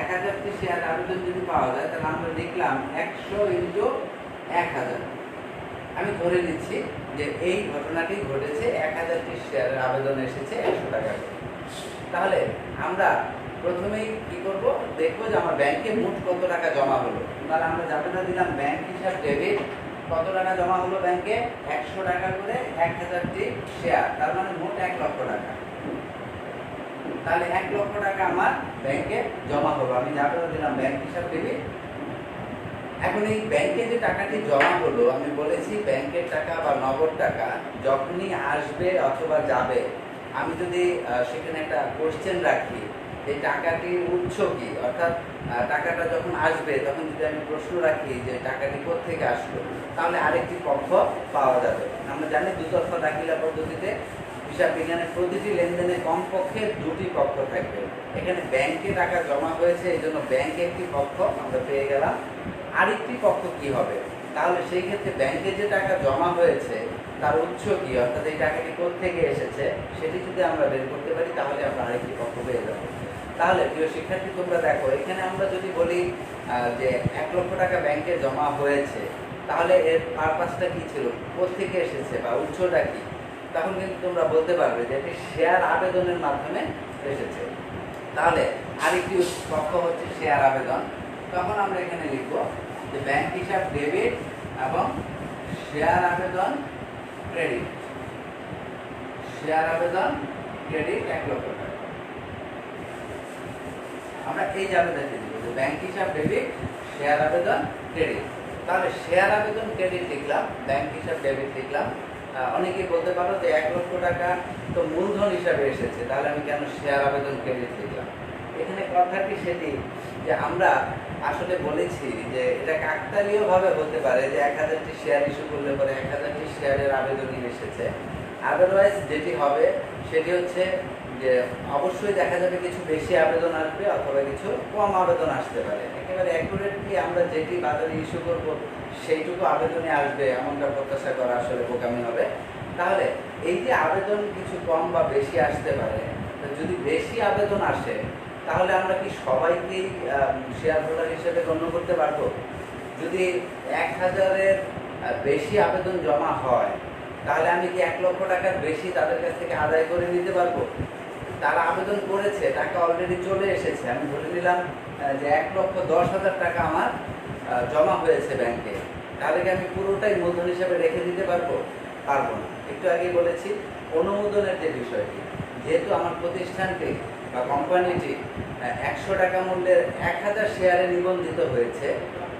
1000টি শেয়ারের আবেদন যদি পাওয়া যায় তাহলে আমরা লিখলাম 100 ইন্টু 1000। আমি ধরে নিচ্ছি যে এই ঘটনাটি ঘটেছে, 1000টি শেয়ারের আবেদন এসেছে 100 টাকা করে। তাহলে আমরা প্রথমেই কি করব, দেখবো যে আমার ব্যাংকে মোট কত টাকা জমা হলো। তাহলে আমরা জাবেদা দিলাম ব্যাংক হিসাব ডেবিট, কত টাকা জমা হলো ব্যাংকে, 100 টাকা করে 1000টি শেয়ার, তার মানে মোট 1 লক্ষ টাকা। তাহলে 1 লক্ষ টাকা আমার ব্যাংকে জমা হলো, আমি জাবেদা দিলাম ব্যাংক হিসাব ডেবিট। এখন এই ব্যাংকে যে টাকাটি জমা হলো, আমি বলেছি ব্যাংকের টাকা বা নগদ টাকা যখনই আসবে অথবা যাবে, আমি যদি সেখানে একটা কোশ্চেন রাখি এই টাকাটির উৎস কি, অর্থাৎ টাকাটা যখন আসবে তখন যদি আমি প্রশ্ন রাখি যে টাকাটি কোত্থেকে আসলো, তাহলে আরেকটি পক্ষ পাওয়া যাবে। আমরা জানি দুতরফা দাখিলা পদ্ধতিতে হিসাব বিজ্ঞানের প্রতিটি লেনদেনে কমপক্ষে 2টি পক্ষ থাকবে। এখানে ব্যাংকে টাকা জমা হয়েছে, এই জন্য ব্যাংকে একটি পক্ষ আমরা পেয়ে গেলাম। আরেকটি পক্ষ কি হবে, তাহলে সেই ক্ষেত্রে ব্যাংকে যে টাকা জমা হয়েছে তার উৎস কি, অর্থাৎ এই টাকাটি কোত্থেকে এসেছে সেটি যদি আমরা বের করতে পারি তাহলে আমরা আরেকটি পক্ষ পেয়ে যাবো। তাহলে প্রিয় শিক্ষার্থী, তোমরা দেখো এখানে আমরা যদি বলি যে 1 লক্ষ টাকা ব্যাংকে জমা হয়েছে, তাহলে এর পারপাসটা কি ছিল, কোত্থেকে এসেছে বা উৎসটা কি, তখন কিন্তু তোমরা বলতে পারবে যে এটি শেয়ার আবেদনের মাধ্যমে এসেছে। তাহলে আরেকটি পক্ষ হচ্ছে শেয়ার আবেদন। তখন আমরা এখানে লিখব যে ব্যাংক হিসাব ডেবিট এবং শেয়ার আবেদন ক্রেডিট। শেয়ার আবেদন ক্রেডিট 1 লক্ষ টাকা। আমরা এই জাবেদাটি দিব যে ব্যাংক হিসাব ডেবিট, শেয়ার আবেদন ক্রেডিট। তাহলে শেয়ার আবেদন ক্রেডিট লিখলাম, ব্যাংক হিসাব ডেবিট লিখলাম। অনেকেই বলতে পারো যে 1 লক্ষ টাকা তো মূলধন হিসাবে এসেছে, তাহলে আমি কেন শেয়ার আবেদন ক্রেডিট লিখলাম। এখানে কথাটি সেটি যে আমরা আসলে বলেছি যে এটা কাকতালীয়ভাবে হতে পারে যে 1000টি শেয়ার ইস্যু করলে পরে 1000টি শেয়ারের আবেদনই এসেছে। আদারওয়াইজ যেটি হবে সেটি হচ্ছে যে অবশ্যই দেখা যাবে কিছু বেশি আবেদন আসবে অথবা কিছু কম আবেদন আসতে পারে। একেবারে অ্যাকুরেটলি আমরা যেটি বাজারে ইস্যু করব সেইটুকু আবেদনে আসবে এমনটা প্রত্যাশা করা আসলে বোকামি হবে। তাহলে এই যে আবেদন কিছু কম বা বেশি আসতে পারে, যদি বেশি আবেদন আসে তাহলে আমরা কি সবাইকেই শেয়ার হোল্ডার হিসেবে গণ্য করতে পারবো? যদি 1000-এর বেশি আবেদন জমা হয় তাহলে আমি কি 1 লক্ষ টাকার বেশি তাদের কাছ থেকে আদায় করে নিতে পারবো? তারা আবেদন করেছে, টাকা অলরেডি চলে এসেছে, আমি ধরে নিলাম যে 1,10,000 টাকা আমার জমা হয়েছে ব্যাংকে, তাহলে কি আমি পুরোটাই মূলধন হিসেবে রেখে দিতে পারবো? পারবো না। একটু আগে বলেছি অনুমোদনের যে বিষয়টি, যেহেতু আমার প্রতিষ্ঠানটি বা কোম্পানিটি 100 টাকা মূল্যের 1000 শেয়ারে নিবন্ধিত হয়েছে,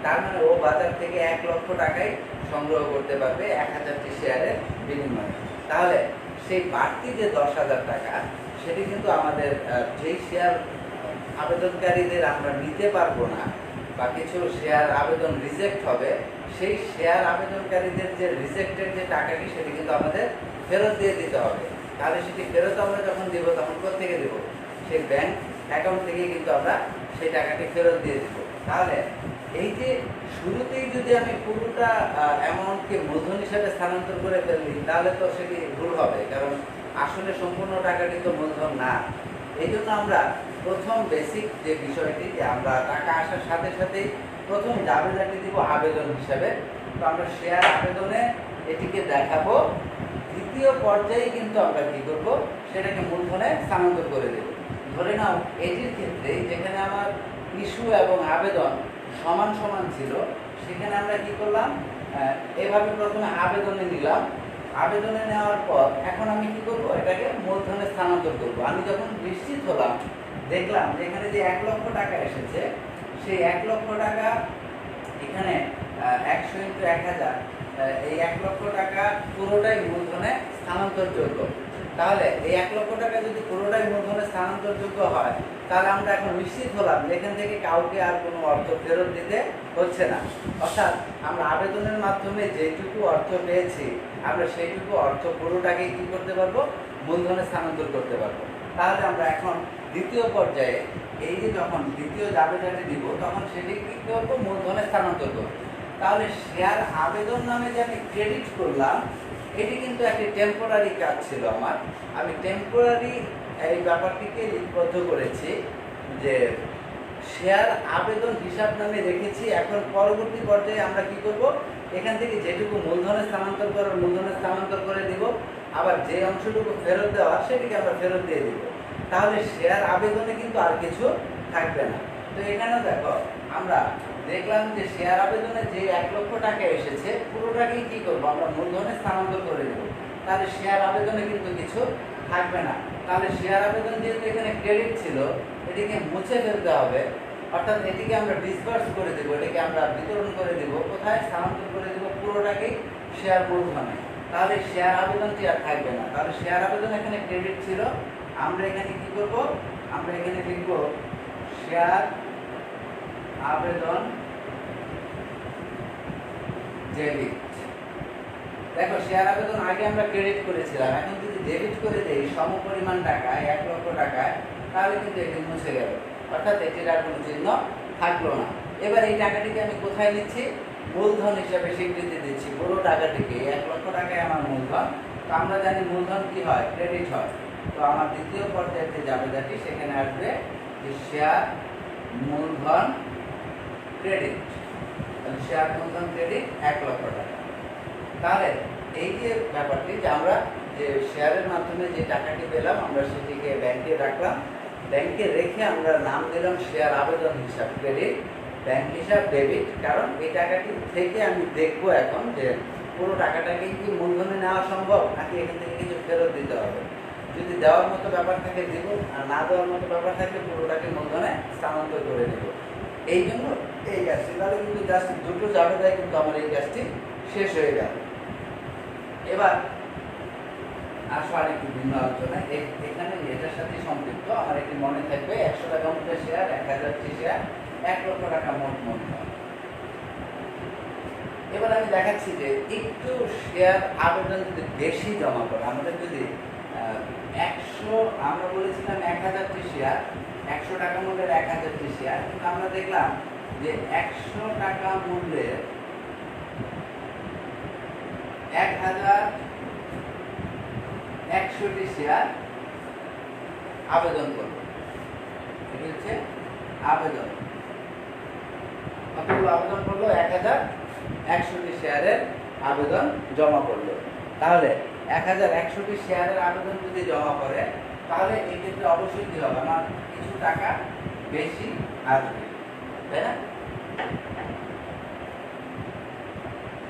তার মানে ও বাজার থেকে 1 লক্ষ টাকায় সংগ্রহ করতে পারবে 1000টি শেয়ারের বিনিময়ে। তাহলে সেই বাড়তি যে 10,000 টাকা সেটি কিন্তু আমাদের যেই শেয়ার আবেদনকারীদের আমরা নিতে পারবো না বা কিছু শেয়ার আবেদন রিজেক্ট হবে, সেই শেয়ার আবেদনকারীদের যে রিজেক্টেড যে টাকাটি সেটি কিন্তু আমাদের ফেরত দিয়ে দিতে হবে। তাহলে সেটি ফেরত আমরা যখন দেব তখন কোত্থেকে দেব? সেই ব্যাংক অ্যাকাউন্ট থেকেই কিন্তু আমরা সেই টাকাটি ফেরত দিয়ে দেব। তাহলে এই যে শুরুতেই যদি আমি পুরোটা অ্যামাউন্টকে মূলধন হিসাবে স্থানান্তর করে ফেলি তাহলে তো সেটি ভুল হবে, কারণ আসলে সম্পূর্ণ টাকাটি তো মূলধন না। এই জন্য আমরা প্রথম বেসিক যে বিষয়টি যে আমরা টাকা আসার সাথে সাথেই প্রথম জাবেদাটি দিব আবেদন হিসাবে। তো আমরা শেয়ার আবেদনে এটিকে দেখাবো। দ্বিতীয় পর্যায়ে কিন্তু আমরা কি করব, সেটাকে মূলধনে স্থানান্তর করে দেব। ধরে নাও এটির ক্ষেত্রে যেখানে আমার ইস্যু এবং আবেদন সমান সমান ছিল, সেখানে আমরা কি করলাম, এভাবে প্রথমে আবেদনে নিলাম। আবেদনে নেওয়ার পর এখন আমি কি করব, এটাকে মূলধনে স্থানান্তর করব। আমি যখন নিশ্চিত হলাম, দেখলাম যে এখানে যে 1 লক্ষ টাকা এসেছে, সেই 1 লক্ষ টাকা এখানে 100 × 1000, এই 1 লক্ষ টাকা পুরোটাই মূলধনে স্থানান্তরযোগ্য। তাহলে এই 1 লক্ষ টাকা যদি পুরোটাই মূলধনে স্থানান্তরযোগ্য হয়, তাহলে আমরা এখন নিশ্চিত হলাম যে এখান থেকে কাউকে আর কোনো অর্থ ফেরত দিতে হচ্ছে না। অর্থাৎ আমরা আবেদনের মাধ্যমে যেটুকু অর্থ পেয়েছি, আমরা সেইটুকু অর্থ পুরোটাকেই কী করতে পারবো, মূলধনে স্থানান্তর করতে পারবো। তাহলে আমরা এখন দ্বিতীয় পর্যায়ে এই যে যখন দ্বিতীয় জাবেদাটি দিব, তখন সেটি কী করবো, মূলধনে স্থানান্তর করবো। তাহলে শেয়ার আবেদন নামে যে আমি ক্রেডিট করলাম, এটি কিন্তু একটি টেম্পোরারি কাজ ছিল আমার। আমি টেম্পোরারি এই ব্যাপারটিকে লিপিবদ্ধ করেছি যে শেয়ার আবেদন হিসাব নামে রেখেছি। এখন পরবর্তী পর্যায়ে আমরা কি করব, এখান থেকে যেটুকু মূলধনে স্থানান্তর করার মূলধনে স্থানান্তর করে দিব, আবার যে অংশটুকু ফেরত দেওয়া সেটিকে আমরা ফেরত দিয়ে দিব। তাহলে শেয়ার আবেদনে কিন্তু আর কিছু থাকবে না। তো এখানেও দেখো আমরা দেখলাম যে শেয়ার আবেদনে যে 1 লক্ষ টাকা এসেছে, পুরোটাকেই কি করবো, আমরা মূলধনে স্থানান্তর করে দেব। তাহলে শেয়ার আবেদনে কিন্তু কিছু থাকবে না। তাহলে শেয়ার আবেদন যেহেতু এখানে ক্রেডিট ছিল, এটিকে মুছে ফেলতে হবে। অর্থাৎ এটিকে আমরা ডিসবার্স করে দেবো, এটিকে আমরা বিতরণ করে দেবো। কোথায় স্থানান্তর করে দেবো, পুরোটাকেই শেয়ার মূলধনে। তাহলে শেয়ার আবেদনটি আর থাকবে না। তাহলে শেয়ার আবেদন এখানে ক্রেডিট ছিল, আমরা এখানে কি করব, আমরা এখানে লিখব শেয়ার আবেদন ডেবিট। দেখো শেয়ার আবেদন আগে আমরা ক্রেডিট করেছিলাম, এখন যদি ডেবিট করে দেই সমপরিমাণ টাকায় 1 লক্ষ টাকায়, তাহলে কিন্তু এটি মুছে গেল। অর্থাৎ এটির আর কোনো চিহ্ন থাকলো না। এবার এই টাকাটিকে আমি কোথায় নিচ্ছি, মূলধন হিসাবে স্বীকৃতি দিচ্ছি। পুরো টাকাটিকে 1 লক্ষ টাকায় আমার মূলধন। তো আমরা জানি মূলধন কি হয়, ক্রেডিট হয়। তো আমার দ্বিতীয় পর্যায়ে যে জাবেদাটি, সেখানে আসবে যে শেয়ার মূলধন ক্রেডিট। শেয়ার মূলধন ক্রেডিট 1 লক্ষ টাকা। তাহলে এই যে ব্যাপারটি, যে আমরা যে শেয়ারের মাধ্যমে যে টাকাটি পেলাম, আমরা সেটিকে ব্যাংকে রাখলাম। ব্যাংকে রেখে আমরা নাম দিলাম শেয়ার আবেদন হিসাব ক্রেডিট, ব্যাংক হিসাব ডেবিট। কারণ এই টাকাটি থেকে আমি দেখবো এখন যে পুরো টাকাটাকে কি মূলধনে নেওয়া সম্ভব, নাকি এখান থেকে কিছু ফেরত দিতে হবে। যদি দেওয়ার মতো ব্যাপার থাকে দিব, আর না দেওয়ার মতো ব্যাপার থাকে পুরোটাকে মূলধনে স্থানান্তর করে দেব। এই জন্য এই কাজটি, তাহলে কিন্তু জাস্ট দুটো জাবেদায় কিন্তু আমার এই কাজটি শেষ হয়ে গেল। এবার আসো আরেকটু ভিন্ন আলোচনা। এখানে এটার সাথে সম্পৃক্ত আমার একটি মনে থাকবে 100 টাকা মূল্যের শেয়ার, 1000টি শেয়ার, 1 লক্ষ টাকা মোট মূলধন। এবার আমি দেখাচ্ছি যে একটু শেয়ার আবেদন যদি বেশি জমা করে, আমাদের যদি 100, আমরা বলেছিলাম 1000টি শেয়ার, 100 টাকা মূল্যের 1000টি শেয়ার, কিন্তু আমরা দেখলাম যে 100 টাকা মূল্যের 1100টি শেয়ার আবেদন করব। এটি হচ্ছে আবেদন। কতগুলো আবেদন করলো, 1100টি শেয়ারের আবেদন জমা করলো। তাহলে 1100টি শেয়ারের আবেদন যদি জমা করে, তাহলে এই ক্ষেত্রে অবশ্যই কি হবে, আমার কিছু টাকা বেশি আসবে, তাই না?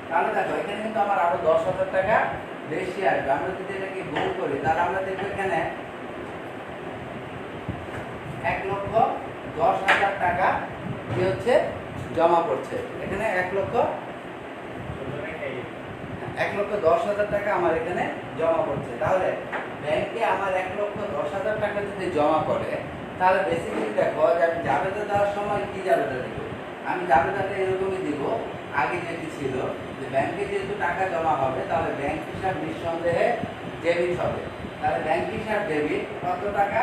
তাহলে দেখো এখানে কিন্তু আমার আরো 10,000 টাকা বেশি আসবে। আমরা যদি এটাকে গুণ করি, তাহলে আমরা দেখবো এখানে 1,10,000 টাকা কি হচ্ছে, জমা পড়ছে। এখানে 1,10,000 টাকা আমার এখানে জমা পড়ছে। তাহলে ব্যাংকে আমার 1,10,000 টাকা যদি জমা করে, তাহলে বেসিক্যালি দেখো যে আমি জাবেদা দেওয়ার সময় কি জাবেদা দিব, আমি জাবেদাটা এরকমই দিব আগে যেটি ছিল, যে ব্যাংকে যেহেতু টাকা জমা হবে, তাহলে ব্যাংক হিসাব নিঃসন্দেহে ডেবিট হবে। তাহলে ব্যাংক হিসাব ডেবিট কত টাকা,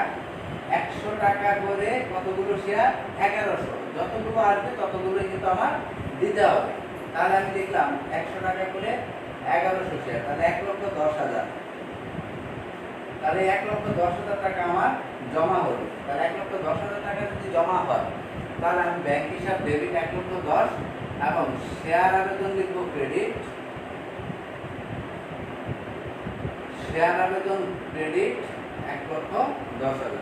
100 টাকা করে কতগুলো শেয়ার, 1100। যতগুলো আসবে ততগুলোই কিন্তু আমার দিতে হবে। তাহলে আমি দেখলাম 100 টাকা করে 1100 শেয়ার, তাহলে 1,10,000। তাহলে 1,10,000 টাকা আমার জমা হলো। তাহলে 1,10,000 টাকা যদি জমা হয়, তাহলে আমি ব্যাংক হিসাব ডেবিট 1,10,000 এবং শেয়ার আবেদন লিখব ক্রেডিট, শেয়ার আবেদন ক্রেডিট 1,10,000।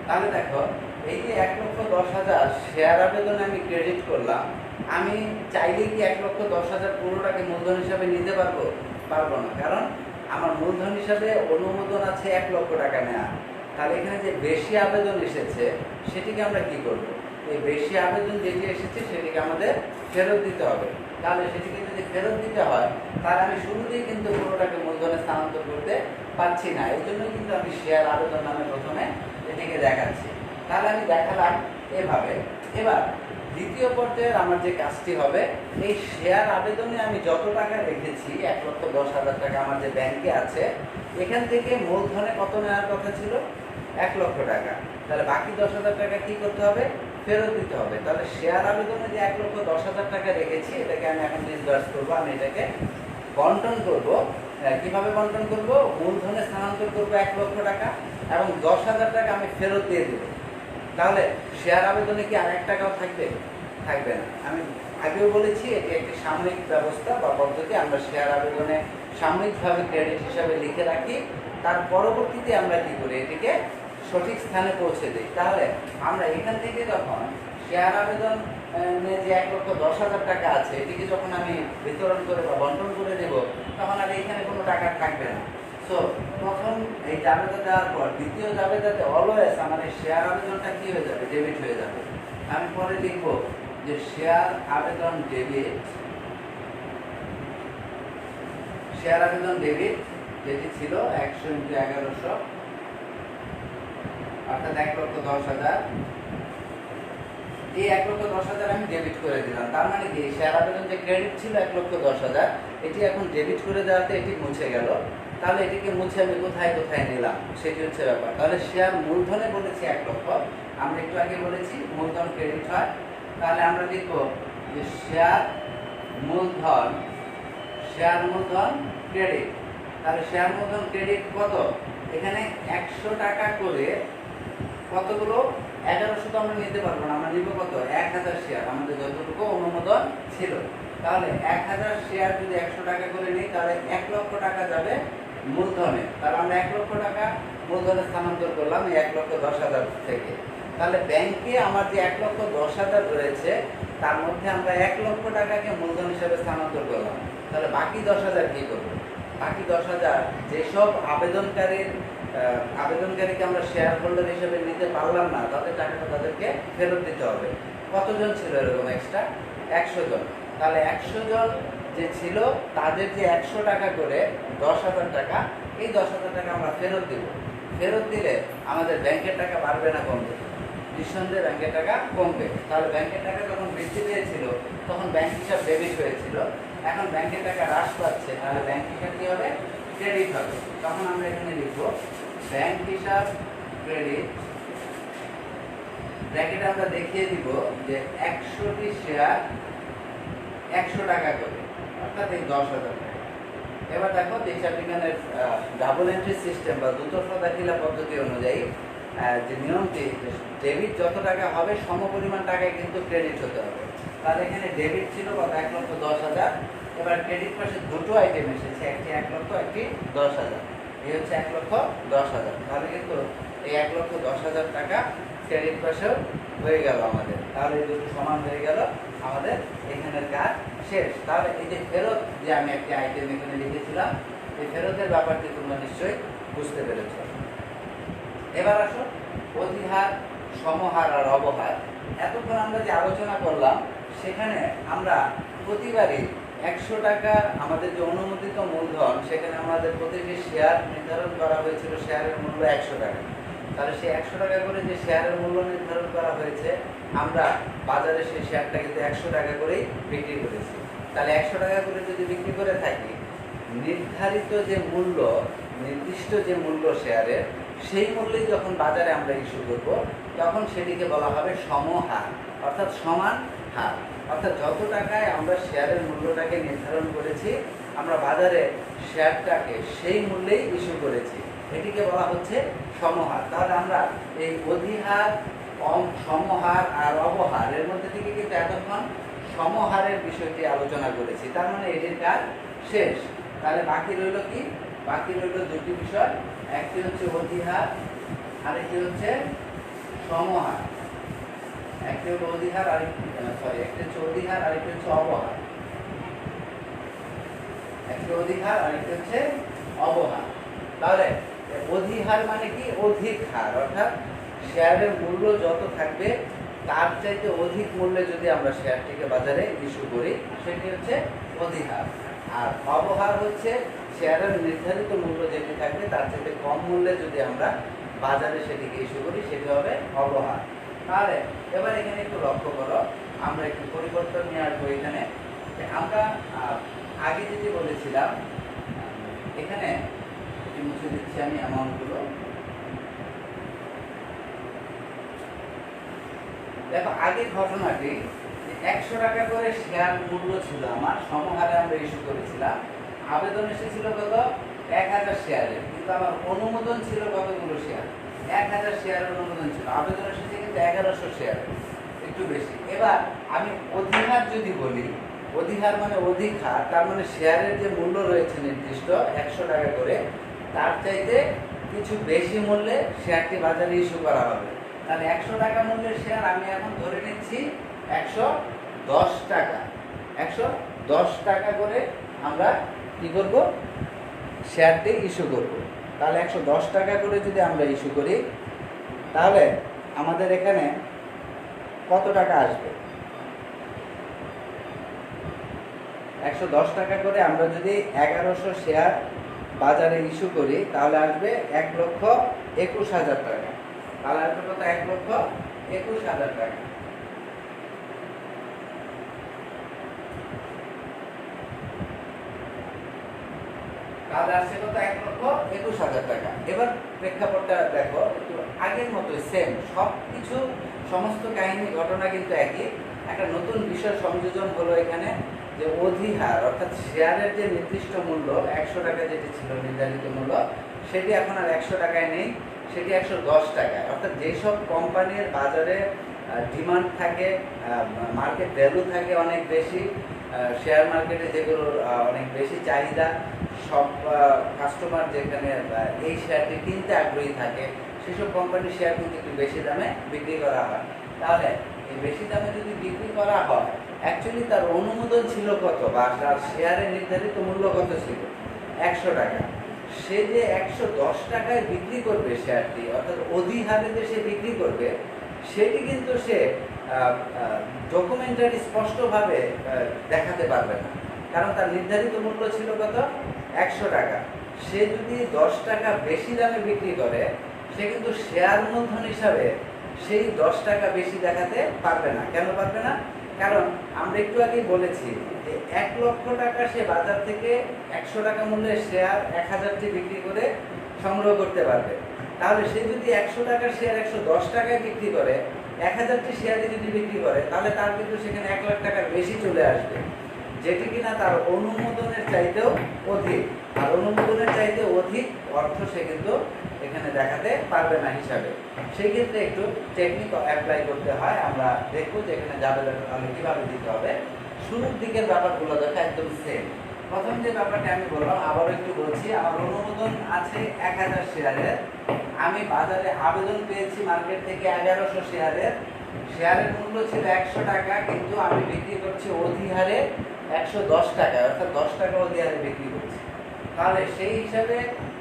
তাহলে দেখো এই যে 1,10,000 শেয়ার আবেদনে আমি ক্রেডিট করলাম, আমি চাইলে কি 1,10,000 পুরোটাকে মূলধন হিসাবে নিতে পারবো? পারবো না, কারণ আমার মূলধন হিসাবে অনুমোদন আছে 1 লক্ষ টাকা নেওয়া। তাহলে এখানে যে বেশি আবেদন এসেছে সেটিকে আমরা কি করব? এই বেশি আবেদন যেটি এসেছে সেটিকে আমাদের ফেরত দিতে হবে। তাহলে সেটিকে যদি ফেরত দিতে হয় তাহলে আমি শুরুতেই কিন্তু পুরোটাকে মূলধনে স্থানান্তর করতে পারছি না, এই জন্যই কিন্তু আমি শেয়ার আবেদন নামে প্রথমে এটিকে দেখাচ্ছি। তাহলে আমি দেখালাম এভাবে। এবার দ্বিতীয় পর্যায়ের আমার যে কাজটি হবে, এই শেয়ার আবেদনে আমি যত টাকা রেখেছি 1,10,000 টাকা আমার যে ব্যাংকে আছে, এখান থেকে মূলধনে কত নেওয়ার কথা ছিল? 1 লক্ষ টাকা। তাহলে বাকি 10,000 টাকা কি করতে হবে? ফেরত দিতে হবে। তাহলে শেয়ার আবেদনে যে 1,10,000 টাকা রেখেছি এটাকে আমি এখন ডিসবার্স করবো, আমি এটাকে বন্টন করব। কিভাবে বন্টন করব? মূলধনে স্থানান্তর করব 1 লক্ষ টাকা এবং 10,000 টাকা আমি ফেরত দিয়ে দেবো। তাহলে শেয়ার আবেদনে কি আর 1 টাকাও থাকবে? থাকবে না। আমি আগেও বলেছি এটি একটি সাময়িক ব্যবস্থা বা পদ্ধতি। আমরা শেয়ার আবেদনে সাময়িকভাবে ক্রেডিট হিসাবে লিখে রাখি, তার পরবর্তীতে আমরা কি করি? এটিকে সঠিক স্থানে পৌঁছে দিই। তাহলে আমরা এখান থেকে যখন শেয়ার আবেদন যে 1,10,000 টাকা আছে এটিকে যখন আমি বিতরণ করে বা বন্টন করে দেব, তখন আর এখানে কোনো টাকা থাকবে না। সো প্রথম এই জাবেদা দেওয়ার পর দ্বিতীয় জাবেদাতে অলওয়েজ আমার এই শেয়ার আবেদনটা কি হয়ে যাবে? ডেবিট হয়ে যাবে। আমি পরে লিখব যে শেয়ার আবেদন ডেবিট, শেয়ার আবেদন ডেবিট যেটি ছিল 100 × 1100 অর্থাৎ 1,10,000। এই 1,10,000 আমি ডেবিট করে দিলাম। তার মানে কি শেয়ার আবেদন যে ক্রেডিট ছিল 1,10,000 এটি এখন ডেবিট করে দেওয়াতে এটি মুছে গেল। তাহলে এটিকে মুছে আমি কোথায় কোথায় নিলাম সেটি হচ্ছে ব্যাপার। তাহলে শেয়ার মূলধনে বলেছি 1 লক্ষ, আমরা একটু আগে বলেছি মূলধন ক্রেডিট হয়। তাহলে আমরা লিখব যে শেয়ার মূলধন, শেয়ার মূলধন ক্রেডিট। তাহলে শেয়ার মূলধন ক্রেডিট কত? এখানে 100 টাকা করে কতগুলো? 1100 তো আমরা নিতে পারবো না, আমরা নিব কত? 1000 শেয়ার, আমাদের যতটুকু অনুমোদন ছিল। তাহলে 1000 শেয়ার যদি 100 টাকা করে নিই তাহলে 1 লক্ষ টাকা যাবে মূলধনে। তাহলে আমরা 1 লক্ষ টাকা মূলধনে স্থানান্তর করলাম এই 1,10,000 থেকে। তাহলে ব্যাংকে আমার যে 1,10,000 রয়েছে তার মধ্যে আমরা 1 লক্ষ টাকাকে মূলধন হিসেবে স্থানান্তর করলাম। তাহলে বাকি 10,000 কি করবো? বাকি 10,000 যেসব আবেদনকারীকে আমরা শেয়ার হোল্ডার হিসেবে নিতে পারলাম না তাদের টাকাটা তাদেরকে ফেরত দিতে হবে। কতজন ছিল এরকম এক্সট্রা? 100 জন। তাহলে 100 জন যে ছিল তাদের যে 100 টাকা করে 10,000 টাকা, এই 10,000 টাকা আমরা ফেরত দিব। ফেরত দিলে আমাদের ব্যাংকের টাকা বাড়বে না কমবে? নিঃসন্দেহে ব্যাংকের টাকা কমবে। তাহলে ব্যাংকের টাকা যখন বৃদ্ধি পেয়েছিল তখন ব্যাংক হিসাব ডেবিট হয়েছিল, এখন ব্যাংকের টাকা হ্রাস পাচ্ছে, তাহলে ব্যাংক হিসাব কি হবে? ক্রেডিট হবে। তখন আমরা এখানে লিখব ব্যাংক হিসাব ক্রেডিট, ব্র্যাকেটে আমরা দেখিয়ে দিব যে 100টি শেয়ার 100 টাকা করে, অর্থাৎ এই 10,000 টাকা। এবার দেখো হিসাব বিজ্ঞানের ডাবল এন্ট্রি সিস্টেম বা দ্রুতফল দাখিলা পদ্ধতি অনুযায়ী যে নিয়মটি, ডেবিট যত টাকা হবে সমপরিমাণ টাকায় কিন্তু ক্রেডিট হতে হবে। তাহলে এখানে ডেবিট ছিল কত? 1,10,000। এবার ক্রেডিট পাশে দুটো আইটেম এসেছে, একটি 1 লক্ষ, একটি 10,000। এই হচ্ছে 1,10,000। তাহলে কিন্তু এই 1,10,000 টাকা ক্রেডিট পাশেও হয়ে গেল আমাদের। তাহলে এই দুটো সমান হয়ে গেল, আমাদের এখানের কাজ শেষ। তাহলে এই যে ফেরত যে আমি একটি আইটেম এখানে লিখেছিলাম, এই ফেরতের ব্যাপারটি তোমরা নিশ্চয়ই বুঝতে পেরেছ। এবার আসো অধিহার, সমহার আর অবহার। এতক্ষণ আমরা যে আলোচনা করলাম সেখানে আমরা প্রতিবারই 100 টাকা আমাদের যে অনুমোদিত মূলধন, সেখানে আমাদের প্রতিটি শেয়ার নির্ধারণ করা হয়েছিল শেয়ারের মূল্য 100 টাকা। তাহলে সেই 100 টাকা করে যে শেয়ারের মূল্য নির্ধারণ করা হয়েছে, আমরা বাজারে সেই শেয়ারটা কিন্তু 100 টাকা করেই বিক্রি করেছি। তাহলে 100 টাকা করে যদি বিক্রি করে থাকি, নির্ধারিত যে মূল্য, নির্দিষ্ট যে মূল্য শেয়ারের, সেই মূল্যেই যখন বাজারে আমরা ইস্যু করব তখন সেটিকে বলা হবে সমহার, অর্থাৎ সমান হার। অর্থাৎ যত টাকায় আমরা শেয়ারের মূল্যটাকে নির্ধারণ করেছি, আমরা বাজারে শেয়ারটাকে সেই মূল্যেই ইস্যু করেছি। এটিকে বলা হচ্ছে সমহার। তাহলে আমরা এই অধিহার, সমহার আর অবহার এর মধ্যে থেকে কিন্তু এতক্ষণ সমহারের বিষয়টি আলোচনা করেছি। তার মানে এটির কাজ শেষ। তাহলে বাকি রইল কি? বাকি রইল দুটি বিষয়, একটি হচ্ছে অধিহার, আরেকটি হচ্ছে সমহার। একটি হলো অধিহার, একটি হচ্ছে অধিহার, আরেকটি হচ্ছে অবহার। একটি অধিহার, আরেকটি হচ্ছে অবহার। তাহলে অধিহার মানে কি? অধিক হার, অর্থাৎ শেয়ারের মূল্য যত থাকবে তার চাইতে অধিক মূল্যে যদি আমরা শেয়ারটিকে বাজারে ইস্যু করি, সেটি হচ্ছে অধিহার। আর অবহার হচ্ছে শেয়ারের নির্ধারিত মূল্য যেটি থাকবে তার চাইতে কম মূল্যে যদি আমরা বাজারে সেটিকে ইস্যু করি, সেটি হবে অবহার। তাহলে এবার এখানে একটু লক্ষ্য করো, আমরা একটু পরিবর্তন নিয়ে আসবো। এখানে আমরা আগে যেটি বলেছিলাম, এখানে মুছে দিচ্ছি আমি অ্যামাউন্টগুলো। দেখো, আগের ঘটনাটি 100 টাকা করে শেয়ার মূল্য ছিল আমার, সমহারে আমরা ইস্যু করেছিলাম। আবেদন এসেছিল কত? 1000 শেয়ারের, কিন্তু আমার অনুমোদন ছিল কতগুলো শেয়ার? 1000 শেয়ারের অনুমোদন ছিল, আবেদন এসেছে কিন্তু 1100 শেয়ার, একটু বেশি। এবার আমি অধিহার যদি বলি, অধিহার মানে অধিক হার, তার মানে শেয়ারের যে মূল্য রয়েছে নির্দিষ্ট 100 টাকা করে, তার চাইতে কিছু বেশি মূল্যে শেয়ারটি বাজারে ইস্যু করা হবে। তাহলে 100 টাকা মূল্যের শেয়ার আমি এখন ধরে নিচ্ছি 110 টাকা। 110 টাকা করে আমরা কি করব? শেয়ারটি ইস্যু করব। তাহলে 110 টাকা করে যদি আমরা ইস্যু করি, তাহলে আমাদের এখানে কত টাকা আসবে? 110 টাকা করে আমরা যদি 1100 শেয়ার বাজারে ইস্যু করি, তাহলে আসবে 1,21,000 টাকা। তাহলে আসবে কত? 1,21,000 টাকা। তাহলে আসছে কত? 1,21,000 টাকা। এবার প্রেক্ষাপটটা দেখো, একটু আগের মতো সেম, সবকিছু সমস্ত কাহিনী ঘটনা কিন্তু একই। একটা নতুন বিষয় সংযোজন হলো এখানে, যে অধিহার, অর্থাৎ শেয়ারের যে নির্দিষ্ট মূল্য 100 টাকা যেটি ছিল নির্ধারিত মূল্য, সেটি এখন আর 100 টাকায় নেই, সেটি 110 টাকায়। অর্থাৎ যেসব কোম্পানির বাজারে ডিমান্ড থাকে, মার্কেট ভ্যালু থাকে অনেক বেশি, শেয়ার মার্কেটে যেগুলোর অনেক বেশি চাহিদা, সব কাস্টমার যেখানে এই শেয়ারটি কিনতে আগ্রহী থাকে, সেসব কোম্পানির শেয়ার কিন্তু একটু বেশি দামে বিক্রি করা হয়। তাহলে এই বেশি দামে যদি বিক্রি করা হয়, অ্যাকচুয়ালি তার অনুমোদন ছিল কত, বা তার শেয়ারের নির্ধারিত মূল্য কত ছিল? 100 টাকা। সে যে 110 টাকায় বিক্রি করবে শেয়ারটি, অর্থাৎ অধিহারে যে সে বিক্রি করবে, সেটি কিন্তু সে ডকুমেন্টারি স্পষ্টভাবে দেখাতে পারবে না, কারণ তার নির্ধারিত মূল্য ছিল কত? 100 টাকা। সে যদি 10 টাকা বেশি দামে বিক্রি করে, সে কিন্তু শেয়ার মূলধন হিসাবে সেই 10 টাকা বেশি দেখাতে পারবে না। কেন পারবে না? কারণ আমরা একটু আগেই বলেছি যে 1 লক্ষ টাকা সে বাজার থেকে 100 টাকা মূল্যের শেয়ার 1000টি বিক্রি করে সংগ্রহ করতে পারবে। তাহলে সে যদি 100 টাকার শেয়ার 110 টাকায় বিক্রি করে, 1000টি শেয়ারে যদি বিক্রি করে, তাহলে তার কিন্তু সেখানে 1 লাখ টাকার বেশি চলে আসবে, যেটি কিনা তার অনুমোদনের চাইতেও অধিক। আর অনুমোদনের চাইতে অধিক অর্থ সে কিন্তু এখানে দেখাতে পারবে না হিসাবে। সেই ক্ষেত্রে একটু টেকনিক অ্যাপ্লাই করতে হয়। আমরা দেখবো যে এখানে যাবে তাহলে কীভাবে দিতে হবে। শুরুর দিকের ব্যাপারগুলো দেখা একদম সেম। প্রথম যে ব্যাপারটা আমি বললাম, আবারও একটু বলছি, আমার অনুমোদন আছে 1000 শেয়ারের, আমি বাজারে আবেদন পেয়েছি মার্কেট থেকে 1100 শেয়ারের, শেয়ারের মূল্য ছিল 100 টাকা, কিন্তু আমি বিক্রি করছি অধিহারে 110 টাকা, অর্থাৎ 10 টাকা অধিহারে বিক্রি করছি। তাহলে সেই হিসাবে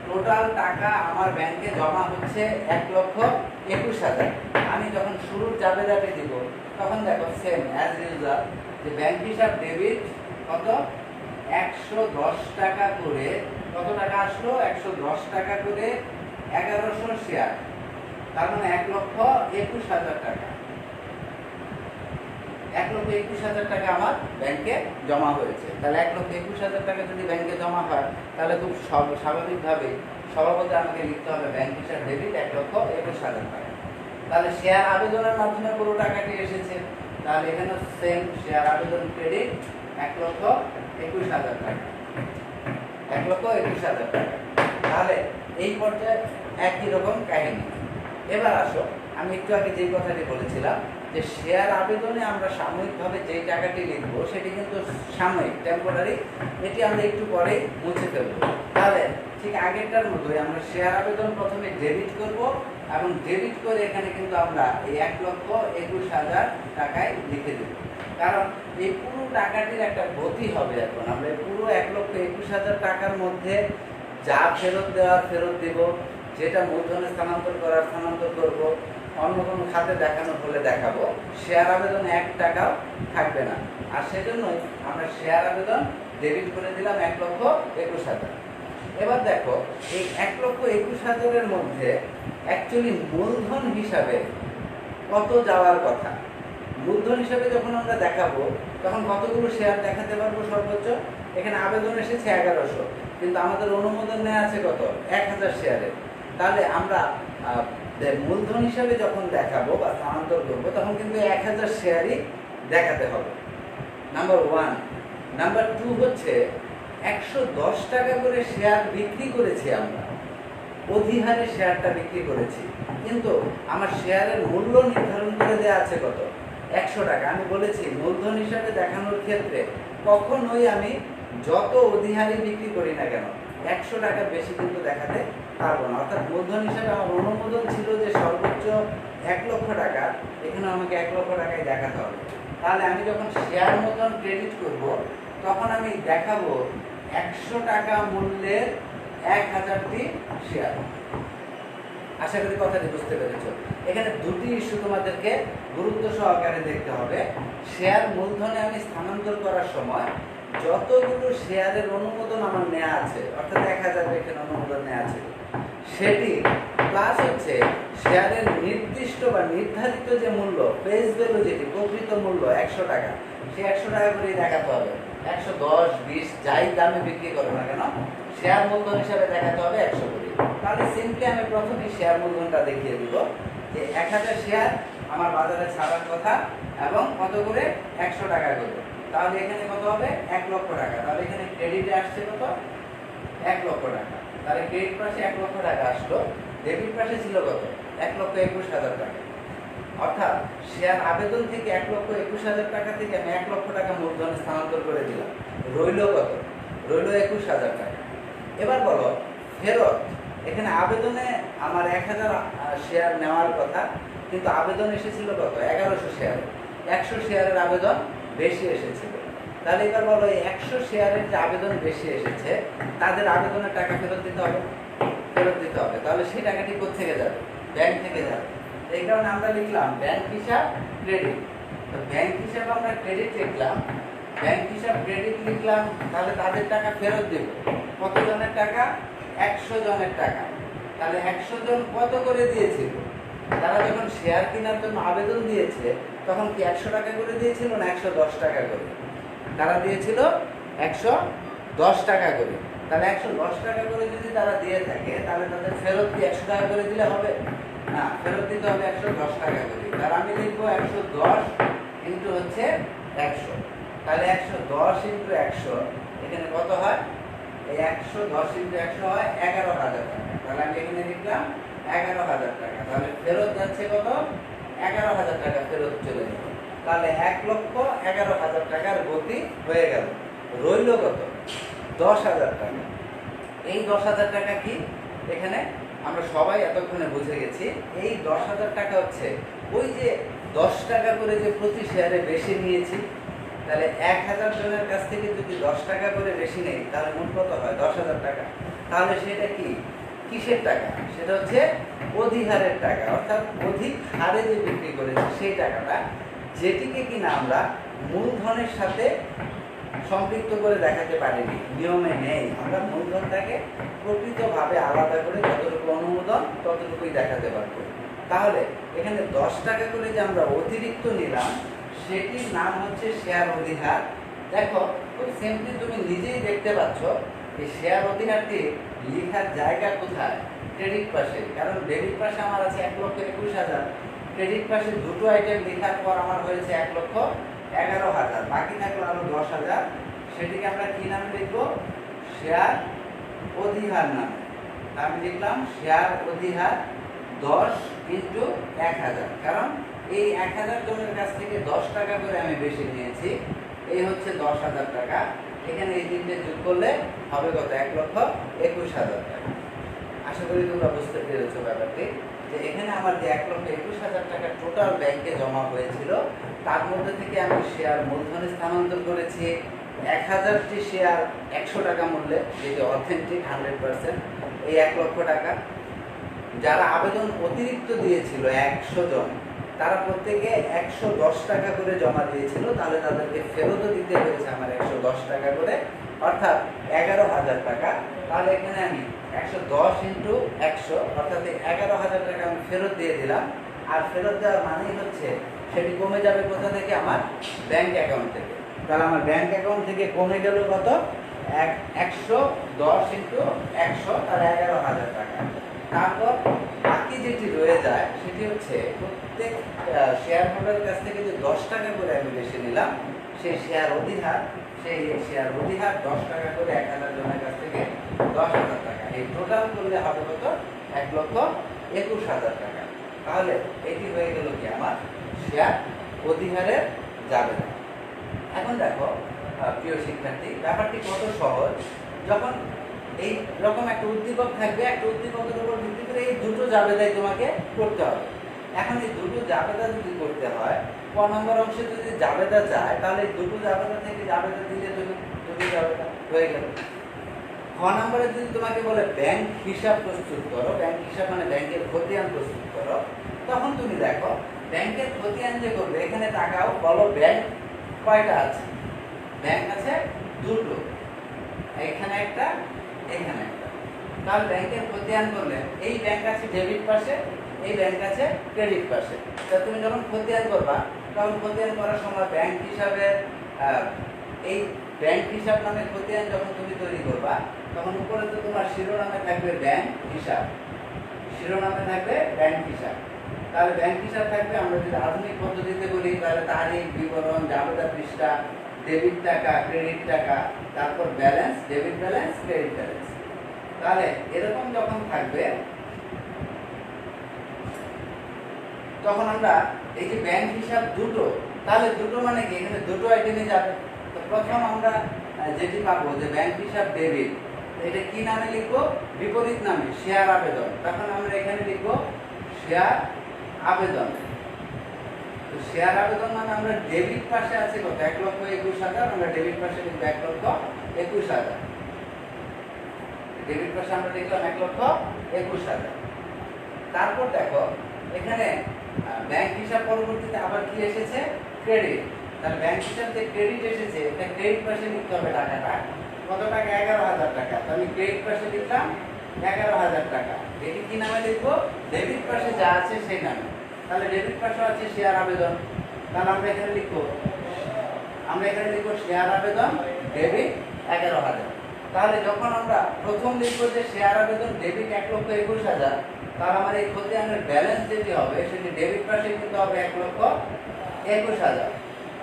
টোটাল টাকা আমার ব্যাংকে জমা হচ্ছে 1,21,000। আমি যখন শুরুর জাবেদাটি দিব, তখন দেখো সেম অ্যাজ ইউজুয়াল, যে ব্যাংক হিসাব ডেবিট কত? 110 টাকা করে। কত টাকা আসলো? 110 টাকা করে 1100 শেয়ার, তার মানে 1,21,000 টাকা। 1,21,000 টাকা আমার ব্যাংকে জমা হয়েছে। তাহলে 1,21,000 টাকা যদি ব্যাংকে জমা হয়, তাহলে খুব স্বাভাবিকভাবে সভাপতি আমাকে লিখতে হবে ব্যাংক হিসাব ডেবিট 1,21,000 টাকা। তাহলে শেয়ার আবেদনের মাধ্যমে পুরো টাকাটি এসেছে, তাহলে এখানে সেম শেয়ার আবেদন ক্রেডিট 1,21,000 টাকা। 1,21,000 টাকা। তাহলে এই পর্যায়ে একই রকম কাহিনী। এবার আসো, আমি একটু আগে যে কথাটি বলেছিলাম যে শেয়ার আবেদনে আমরা সাময়িকভাবে যেই টাকাটি লিখব সেটি কিন্তু সাময়িক, টেম্পোরারি, এটি আমরা একটু পরে মুছে ফেলবো। তাহলে ঠিক আগেরটার মতোই আমরা শেয়ার আবেদন প্রথমে ডেবিট করব এবং ডেবিট করে এখানে কিন্তু আমরা এই 1,21,000 টাকায় লিখে দেব। কারণ এই পুরো টাকাটির একটা গতি হবে। এখন আমরা এই পুরো 1,21,000 টাকার মধ্যে যা ফেরত দেওয়ার ফেরত দেব, যেটা মূলধনে স্থানান্তর করার স্থানান্তর করব, অন্য কোনো খাতে দেখানো হলে দেখাবো। শেয়ার আবেদন 1 টাকাও থাকবে না। আর সেজন্যই আমরা শেয়ার আবেদন ডেবিট করে দিলাম 1,21,000। এবার দেখো এই 1,21,000-এর মধ্যে অ্যাকচুয়ালি মূলধন হিসাবে কত যাওয়ার কথা। মূলধন হিসাবে যখন আমরা দেখাবো তখন কতগুলো শেয়ার দেখাতে পারবো সর্বোচ্চ? এখানে আবেদন এসেছে 1100, কিন্তু আমাদের অনুমোদন নেওয়া আছে কত? 1000 শেয়ারের। তাহলে আমরা মূলধন হিসাবে যখন দেখাবো বা স্থানান্তর করবো তখন কিন্তু 1000 শেয়ারই দেখাতে হবে, নাম্বার 1। নাম্বার 2 হচ্ছে 110 টাকা করে শেয়ার বিক্রি করেছি আমরা, অধিহারে শেয়ারটা বিক্রি করেছি, কিন্তু আমার শেয়ারের মূল্য নির্ধারণ করে দেওয়া আছে কত? 100 টাকা। আমি বলেছি মূলধন হিসাবে দেখানোর ক্ষেত্রে কখনোই আমি যত অধিহারে বিক্রি করি না কেন 100 টাকার বেশি কিন্তু দেখাতে পারবো না। অর্থাৎ মূলধন হিসাবে আমার অনুমোদন ছিল যে সর্বোচ্চ 1 লক্ষ টাকা, এখানে আমাকে 1 লক্ষ টাকায় দেখাতে হবে। তাহলে আমি যখন শেয়ার মূলধন ক্রেডিট করব তখন আমি দেখাবো 100 টাকা মূল্যের 1000টি শেয়ার। আশা করি কথাটি বুঝতে পেরেছো। এখানে দুটি ইস্যু তোমাদেরকে গুরুত্ব সহকারে দেখতে হবে। শেয়ার মূলধনে আমি স্থানান্তর করার সময় যতগুলো শেয়ারের অনুমোদন আমার নেওয়া আছে, অর্থাৎ 1000 এখানে অনুমোদন নেওয়া আছে, সেটি প্লাস হচ্ছে শেয়ারের নির্দিষ্ট বা নির্ধারিত যে মূল্য, ফেস ভ্যালু, যেটি প্রকৃত মূল্য 100 টাকা, সে 100 টাকা করেই দেখাতে হবে। 110, 20 যাই দামে বিক্রি করো না কেন শেয়ার মূলধন হিসাবে দেখাতে হবে 100 করে। তাহলে সিম্পলি আমি প্রথমেই শেয়ার মূলধনটা দেখিয়ে দিব যে 1000 শেয়ার আমার বাজারে ছাড়ার কথা এবং কত করে? 100 টাকা করে। তাহলে এখানে কত হবে? 1 লক্ষ টাকা। তাহলে এখানে ক্রেডিটে আসছে কত? 1 লক্ষ টাকা। তাহলে ক্রেডিট পাশে 1 লক্ষ টাকা আসলো, ডেবিট পাশে ছিল কত? 1,21,000 টাকা। অর্থাৎ শেয়ার আবেদন থেকে 1,21,000 টাকা থেকে আমি 1 লক্ষ টাকা মূলধনে স্থানান্তর করে দিলাম। রইল কত? রইল 21,000 টাকা। এবার বলো ফেরত। এখানে আবেদনে আমার 1000 শেয়ার নেওয়ার কথা, কিন্তু আবেদন এসেছিল কত? 1100 শেয়ার। 100 শেয়ারের আবেদন বেশি এসেছিল। তাহলে এবার বলো এই 100 শেয়ারের যে আবেদন বেশি এসেছে তাদের আবেদনের টাকা ফেরত দিতে হবে, ফেরত দিতে হবে। তাহলে সেই টাকাটি কোত্থেকে যাবে? ব্যাংক থেকে যাবে। এই কারণে আমরা লিখলাম ব্যাংক হিসাব ক্রেডিট। তো ব্যাংক হিসাব আমরা ক্রেডিট লিখলাম, ব্যাংক হিসাব ক্রেডিট লিখলাম, তাহলে তাদের টাকা ফেরত দেব। কত জনের টাকা? 100 জনের টাকা। তাহলে 100 জন কত করে দিয়েছিল? তারা যখন শেয়ার কেনার জন্য আবেদন দিয়েছে তখন কি 100 টাকা করে দিয়েছিল না 110 টাকা করে? তারা দিয়েছিল 110 টাকা করে। তাহলে 110 টাকা করে যদি তারা দিয়ে থাকে তাহলে তাদের ফেরত কি 100 টাকা করে দিলে হবে? না, ফেরত দিতে হবে 110 টাকা করে। তাহলে আমি লিখবো 110 ইন্টু হচ্ছে 100। তাহলে 110 ইন্টু 100 এখানে কত হয়? এই 110 ইন্টু 100 হয় 11,000 টাকা। তাহলে আমি এখানে লিখলাম 11,000 টাকা। তাহলে ফেরত যাচ্ছে কত? 11,000 টাকা ফেরত চলে গেল। তাহলে 1,11,000 টাকার গতি হয়ে গেল। রইল কত? 10,000 টাকা। এই 10,000 টাকা কি? এখানে আমরা সবাই এতক্ষণে বুঝে গেছি এই 10,000 টাকা হচ্ছে ওই যে 10 টাকা করে যে প্রতি শেয়ারে বেশি নিয়েছি। তাহলে 1000 জনের কাছ থেকে যদি 10 টাকা করে বেশি নেই তাহলে মোট কত হয়? 10,000 টাকা। তাহলে সেটা কি কিসের টাকা? সেটা হচ্ছে অধিহারের টাকা, অর্থাৎ অধিক হারে যে বিক্রি করেছে সেই টাকাটা, যেটিকে কিনা আমরা মূলধনের সাথে সম্পৃক্ত করে দেখাতে পারিনি, নিয়মে নেই। আমরা মূলধনটাকে প্রকৃতভাবে আলাদা করে যতটুকু অনুমোদন ততটুকুই দেখাতে পারবো। তাহলে এখানে 10 টাকা করে যে আমরা অতিরিক্ত নিলাম সেটির নাম হচ্ছে শেয়ার অধিহার। দেখো খুব সিম্পলি তুমি নিজেই দেখতে পাচ্ছ এই শেয়ার অধিহারটি লেখার জায়গা কোথায়? ক্রেডিট পাশে। কারণ ডেবিট পাশে আমার আছে 1,21,000, ক্রেডিট পাশে দুটো আইটেম লেখার পর আমার হয়েছে 1,11,000, বাকি থাকলো আরো 10,000। সেটিকে আমরা কি নামে লিখবো? শেয়ার অধিহার নামে। আমি লিখলাম শেয়ার অধিহার 10 ইন্টু 1000, কারণ এই 1000 জনের কাছ থেকে 10 টাকা করে আমি বেশি নিয়েছি, এই হচ্ছে 10,000 টাকা। এখানে এই তিনটে যোগ করলে হবে কত? 1,21,000 টাকা। আশা করি তোমরা বুঝতে পেরেছো ব্যাপারটি, যে এখানে আমার যে 1,21,000 টাকা টোটাল ব্যাংকে জমা হয়েছিল, তার মধ্যে থেকে আমি শেয়ার মূলধনে স্থানান্তর করেছি 1000টি শেয়ার 100 টাকা মূল্যে, যেটি অথেন্টিক 100%, এই 1 লক্ষ টাকা। যারা আবেদন অতিরিক্ত দিয়েছিল 100 জন, তারা প্রত্যেকে 110 টাকা করে জমা দিয়েছিল, তাহলে তাদেরকে ফেরতও দিতে হয়েছে আমার 110 টাকা করে, অর্থাৎ 11,000 টাকা। তাহলে এখানে আমি 110 ইন্টু 100 অর্থাৎ 11,000 টাকা আমি ফেরত দিয়ে দিলাম। আর ফেরত দেওয়ার মানেই হচ্ছে সেটি কমে যাবে কোথা থেকে? আমার ব্যাংক অ্যাকাউন্ট থেকে। তাহলে আমার ব্যাংক অ্যাকাউন্ট থেকে কমে গেল কত? 110 ইন্টু 100, তাহলে 11,000 টাকা। তারপর বাকি যেটি রয়ে যায় সেটি হচ্ছে প্রত্যেক শেয়ার হোল্ডারের কাছ থেকে যে 10 টাকা করে আমি বেশি নিলাম, সেই শেয়ার অধিহার 10 টাকা করে 1000 জনের কাছ থেকে 10,000 টাকা। এই টোটাল করলে হবে কত? 1,21,000 টাকা। তাহলে এটি হয়ে গেল কি আমার শেয়ার অধিহারের জাবেদা। এখন দেখো প্রিয় শিক্ষার্থী, ব্যাপারটি কত সহজ। যখন এই রকম একটা উদ্দীপক থাকবে, একটা উদ্দীপকের উপর ভিত্তি করে এই দুটো জাবেদাই তোমাকে করতে হবে। এখন এই দুটো জাবেদা যদি করতে হয়, ক নম্বর অংশে যদি জাবেদা যায়, তাহলে এই দুটো জাবেদা থেকে জাবেদা দিলে দুটো জাবেদা হয়ে গেল। খ নম্বরে যদি তোমাকে বলে ব্যাংক হিসাব প্রস্তুত করো, ব্যাংক হিসাব মানে ব্যাংকের খতিয়ান প্রস্তুত করো, তখন তুমি দেখো ব্যাংকের খতিয়ান যে করবে, এখানে তাকাও, বলো ব্যাংক কয়টা আছে? ব্যাংক আছে দুটো, এখানে একটা, এখানে একটা। তাহলে ব্যাংকের খতিয়ান করলে এই ব্যাংক আছে ডেবিট পাশে, এই ব্যাংক আছে ক্রেডিট পাশে। তা তুমি যখন খতিয়ান করবা, তখন খতিয়ান করার সময় ব্যাংক হিসাবে এই ব্যাংক হিসাব নামে খতিয়ান যখন তুমি তৈরি করবা, তখন উপরে তো তোমার শিরোনামে থাকবে ব্যাংক হিসাব, শিরোনামে থাকবে ব্যাংক হিসাব। তাহলে ব্যাংক হিসাব থাকবে, আমরা যদি আধুনিক পদ্ধতিতে বলি তাহলে তারিখ, বিবরণ, জাবেদা পৃষ্ঠা, ডেবিট টাকা, ক্রেডিট টাকা, তারপর balance, debit balance, credit balance. তাহলে এরকম যখন থাকবে, তখন আমরা এই যে ব্যাংক হিসাব দুটো, তাহলে দুটো মানে কি? এখানে দুটো আইটেমে যাবে। তো প্রথম আমরা যেটি পাবো যে ব্যাংক হিসাব ডেবিট, এটা কি নামে লিখবো? বিপরীত নামে, শেয়ার আবেদন। তখন আমরা এখানে লিখবো শেয়ার আবেদন। তো শেয়ার আবেদন মানে আমরা ডেবিট পাশে আছে কত? 1,21,000, আমরা ডেবিট পাশে লিখবো 1,21,000। ডেবিট পাশে আমরা লিখলাম 1,21,000। তারপর দেখো এখানে ব্যাংক হিসাব পরবর্তীতে আবার কি এসেছে? ক্রেডিট। তাহলে ব্যাংক হিসাব যে ক্রেডিট এসেছে, এটা ক্রেডিট পাশে লিখতে হবে টাকাটা কত টাকা? 11,000 টাকা। তো আমি ক্রেডিট পাশে লিখলাম 11,000 টাকা। এটি কি নামে লিখবো? ডেবিট পাশে যা আছে সেই নামে। তাহলে ডেবিট পাশে আছে শেয়ার আবেদন, তাহলে আমরা এখানে লিখবো শেয়ার আবেদন ডেবিট 11,000। তাহলে যখন আমরা প্রথম লিখবো যে শেয়ার আবেদন ডেবিট 1,21,000, তাহলে আমার এই খতিয়ানের ব্যালেন্স যেটি হবে সেটি ডেবিট পাশে কিন্তু হবে 1,21,000।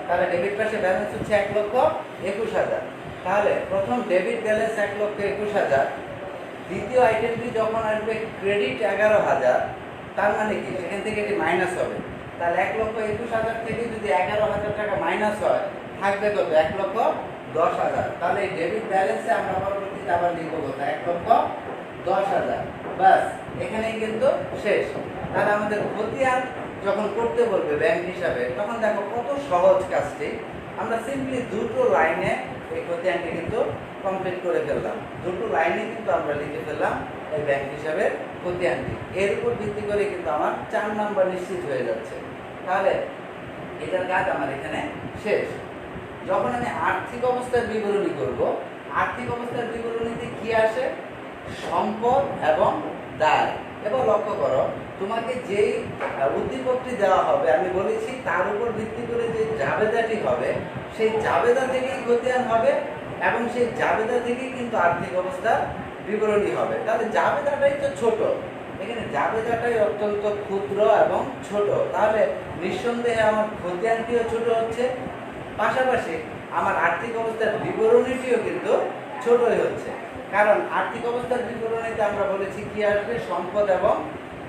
তাহলে ডেবিট পাশে ব্যালেন্স হচ্ছে 1,21,000। তাহলে প্রথম ডেবিট ব্যালেন্স 1,21,000, দ্বিতীয় আইটেমটি যখন আসবে ক্রেডিট 11,000, তার মানে কি? সেখান থেকে এটি মাইনাস হবে। তাহলে 1,21,000 থেকে যদি 11,000 টাকা মাইনাস হয়, থাকবে কত? 1,10,000। তাহলে এই ডেবিট ব্যালেন্সে আমরা পরবর্তীতে আবার লিখবো কত? 1,10,000। বাস, এখানেই কিন্তু শেষ। তাহলে আমাদের খতিয়ান যখন করতে বলবে ব্যাংক হিসাবে, তখন দেখো কত সহজ কাজটি। আমরা সিম্পলি দুটো লাইনে এই খতিয়ানটি কিন্তু কমপ্লিট করে ফেললাম। দুটো লাইনে কিন্তু আমরা লিখে ফেললাম এই ব্যাংক হিসাবের খতিয়ানটি। এর উপর ভিত্তি করে কিন্তু আমার 4 নাম্বার নিশ্চিত হয়ে যাচ্ছে। তাহলে এটার কাজ আমার এখানে শেষ। যখন আমি আর্থিক অবস্থার বিবরণী করব, আর্থিক অবস্থার বিবরণীতে কি আসে? সম্পদ এবং দায়। এবার লক্ষ্য করো, তোমাকে যেই উদ্দীপকটি দেওয়া হবে, আমি বলেছি তার উপর ভিত্তি করে যে জাবেদাটি হবে, সেই জাবেদা থেকেই খতিয়ান হবে এবং সেই জাবেদা থেকেই কিন্তু আর্থিক অবস্থার বিবরণী হবে। তাহলে জাবেদাটাই তো ছোট, এখানে জাবেদাটাই অত্যন্ত ক্ষুদ্র এবং ছোট। তাহলে নিঃসন্দেহে আমার খতিয়ানটিও ছোট হচ্ছে, পাশাপাশি আমার আর্থিক অবস্থার বিবরণীটিও কিন্তু ছোটই হচ্ছে, কারণ আর্থিক অবস্থার বিবরণীতে আমরা বলেছি কি আসবে, সম্পদ এবং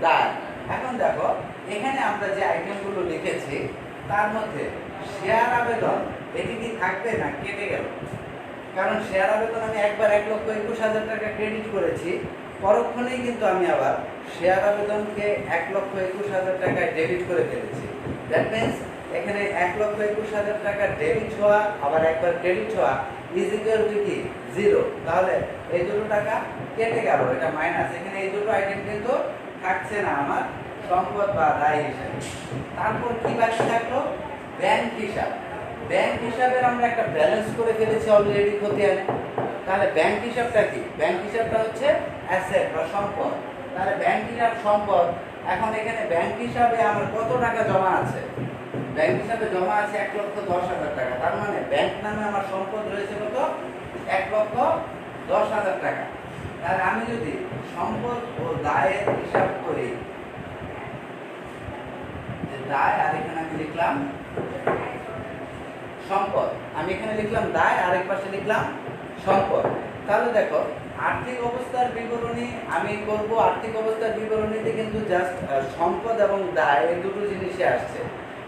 দায়। এখন দেখো এখানে আমরা যে আইটেমগুলো লিখেছি তার মধ্যে শেয়ার আবেদন এটি কি থাকবে না কেটে গেল? কারণ শেয়ার আবেদন আমি একবার 1,21,000 টাকা ক্রেডিট করেছি, পরক্ষণেই কিন্তু আমি আবার শেয়ার আবেদনকে 1,21,000 টাকায় ডেবিট করে ফেলেছি। দ্যাট মিনস এখানে 1,21,000 টাকা ডেবিট হওয়া আবার একবার ক্রেডিট হওয়া ইজ ইকুয়াল টু কি 0। তাহলে এই দুটো টাকা কেটে গেল, এটা মাইনাস। এখানে এই দুটো আইটেম কিন্তু থাকছে না আমার সম্পদ বা দায় হিসাবে। তারপর কি বাকি থাকলো? ব্যাংক হিসাব। ব্যাংক হিসাবের আমরা একটা ব্যালেন্স করে ফেলেছি অলরেডি খতিয়ানে। তাহলে ব্যাংক হিসাবটা কি? ব্যাংক হিসাবটা হচ্ছে অ্যাসেট বা সম্পদ। তাহলে ব্যাংক হিসাব সম্পদ। এখন এখানে ব্যাংক হিসাবে আমার কত টাকা জমা আছে? ব্যাংক হিসাবে জমা আছে 1,10,000 টাকা। তার মানে ব্যাংক নামে আমার সম্পদ রয়েছে কত? 1,10,000 টাকা। তাহলে আমি যদি সম্পদ ও দায়ের হিসাব করি, যে দায় আর এখানে আমি লিখলাম সম্পদ, আমি এখানে লিখলাম দায়, আরেক পাশে লিখলাম সম্পদ। তাহলে দেখো আর্থিক অবস্থার বিবরণী আমি করব, আর্থিক অবস্থার বিবরণীতে কিন্তু জাস্ট সম্পদ এবং দায় এই দুটো জিনিসই আসছে।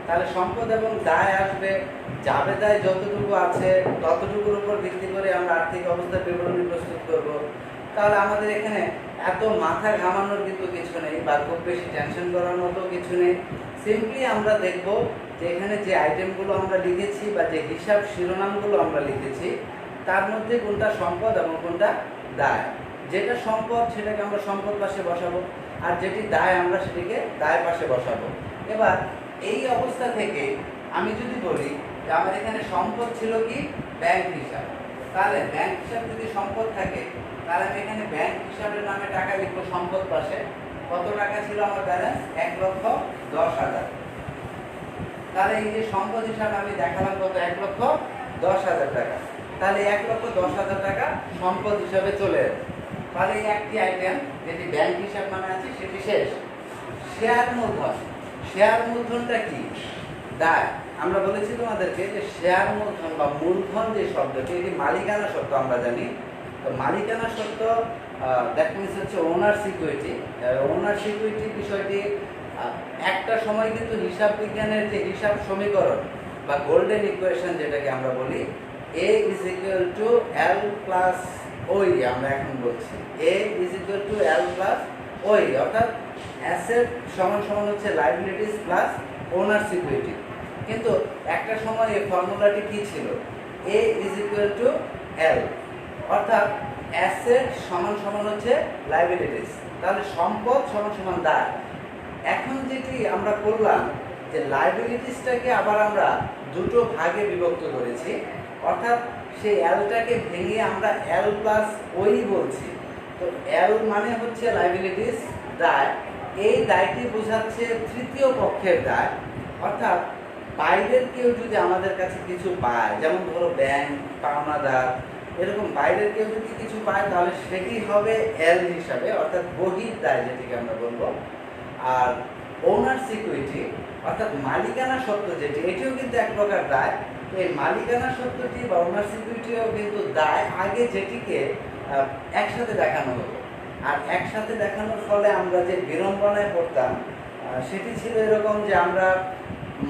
তাহলে সম্পদ এবং দায় আসবে, যাবে দায় যতটুকু আছে ততটুকুর উপর ভিত্তি করে আমরা আর্থিক অবস্থার বিবরণী প্রস্তুত করব। তাহলে আমাদের এখানে এত মাথা ঘামানোর কিন্তু কিছু নেই, বা খুব বেশি টেনশন করার মতো কিছু নেই। সিম্পলি আমরা দেখব যে এখানে যে আইটেমগুলো আমরা লিখেছি বা যে হিসাব শিরোনামগুলো আমরা লিখেছি তার মধ্যে কোনটা সম্পদ এবং কোনটা দায়। যেটা সম্পদ সেটাকে আমরা সম্পদ পাশে বসাবো, আর যেটি দায় আমরা সেটিকে দায় পাশে বসাবো। এবার এই অবস্থা থেকে আমি যদি বলি যে আমার এখানে সম্পদ ছিল কি ব্যাংক হিসাব, তাহলে ব্যাংক হিসাব যদি সম্পদ থাকে তাহলে আমি এখানে ব্যাংক হিসাবের নামে টাকা লিখবো সম্পদ পাশে। কত টাকা ছিল আমার ব্যালেন্স? 1,10,000। তাহলে এই যে সম্পদ হিসাবে আমি দেখালাম কত? 1,10,000 টাকা। তাহলে 1,10,000 টাকা সম্পদ হিসাবে চলে এলো। তাহলে এই একটি আইটেম যেটি ব্যাংক হিসাব নামে আছে সেটি শেষ। শেয়ার মূলধন। শেয়ার মূলধনটা কি? দায়। আমরা বলেছি তোমাদেরকে যে শেয়ার মূলধন বা মূলধন যে শব্দটি, এটি মালিকানা শব্দ আমরা জানি। তো মালিকানা শব্দ দ্যাট মিনস হচ্ছে ওনার সিকিউরিটি। ওনার সিকিউরিটি বিষয়টি একটা সময় কিন্তু হিসাব বিজ্ঞানের যে হিসাব সমীকরণ বা গোল্ডেন ইকুয়েশন যেটাকে আমরা বলি, A is equal to L plus OE, আমরা এখন বলছি A is equal to L plus OE, অর্থাৎ অ্যাসেট সমান সমান হচ্ছে লাইবিলিটিস প্লাস ওনার সিকিউরিটি। কিন্তু একটা সময় এই ফর্মুলাটি কি ছিল? A is equal to L, অর্থাৎ অ্যাসেট সমান সমান হচ্ছে লাইবিলিটিস, তাহলে সম্পদ সমান সমান দায়। এখন যেটি আমরা করলাম যে লাইবিলিটিসটাকে আবার আমরা দুটো ভাগে বিভক্ত করেছি, অর্থাৎ সেই এলটাকে ভেঙে আমরা এল প্লাস ওই বলছি। তো এল মানে হচ্ছে লাইবিলিটিস, দায়। এই দায়টি বোঝাচ্ছে তৃতীয় পক্ষের দায়, অর্থাৎ বাইরের কেউ যদি আমাদের কাছে কিছু পায়, যেমন ধরো ব্যাংক, পাওনাদার, এরকম বাইরের কেউ যদি কিছু পায় তাহলে সেটি হবে এল হিসাবে, অর্থাৎ বহির দায় যেটিকে আমরা বলবো। আর ওনার সিকিউরিটি অর্থাৎ মালিকানা সত্ত্ব যেটি, এটিও কিন্তু এক প্রকার দায়। এই মালিকানা সত্ত্বটি বা ওনার সিকিউরিটিও কিন্তু দায়, আগে যেটিকে একসাথে দেখানো হতো। আর একসাথে দেখানোর ফলে আমরা যে বিড়ম্বনায় পড়তাম সেটি ছিল এরকম যে আমরা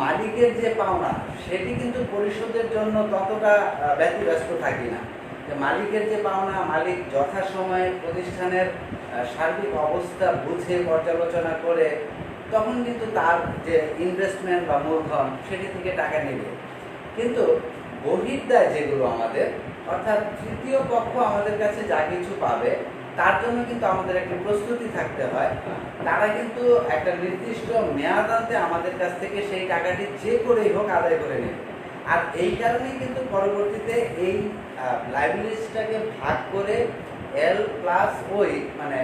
মালিকের যে পাওনা সেটি কিন্তু পরিশোধের জন্য ততটা ব্যতিব্যস্ত থাকি না। যে মালিকের যে পাওনা, মালিক যথাসময়ে প্রতিষ্ঠানের সার্বিক অবস্থা বুঝে পর্যালোচনা করে তখন কিন্তু তার যে ইনভেস্টমেন্ট বা মূলধন সেটি থেকে টাকা নেবে। কিন্তু বহির্দায় যেগুলো আমাদের, অর্থাৎ তৃতীয় পক্ষ আমাদের কাছে যা কিছু পাবে তার জন্য কিন্তু আমাদের একটা প্রস্তুতি থাকতে হয়। তারা কিন্তু একটা নির্দিষ্ট মেয়াদান্তে আমাদের কাছ থেকে সেই টাকাটি যে করেই হোক আদায় করে নেবে। আর এই কারণেই কিন্তু পরবর্তীতে এই লাইবিলিটিসটাকে ভাগ করে এল প্লাস ওই মানে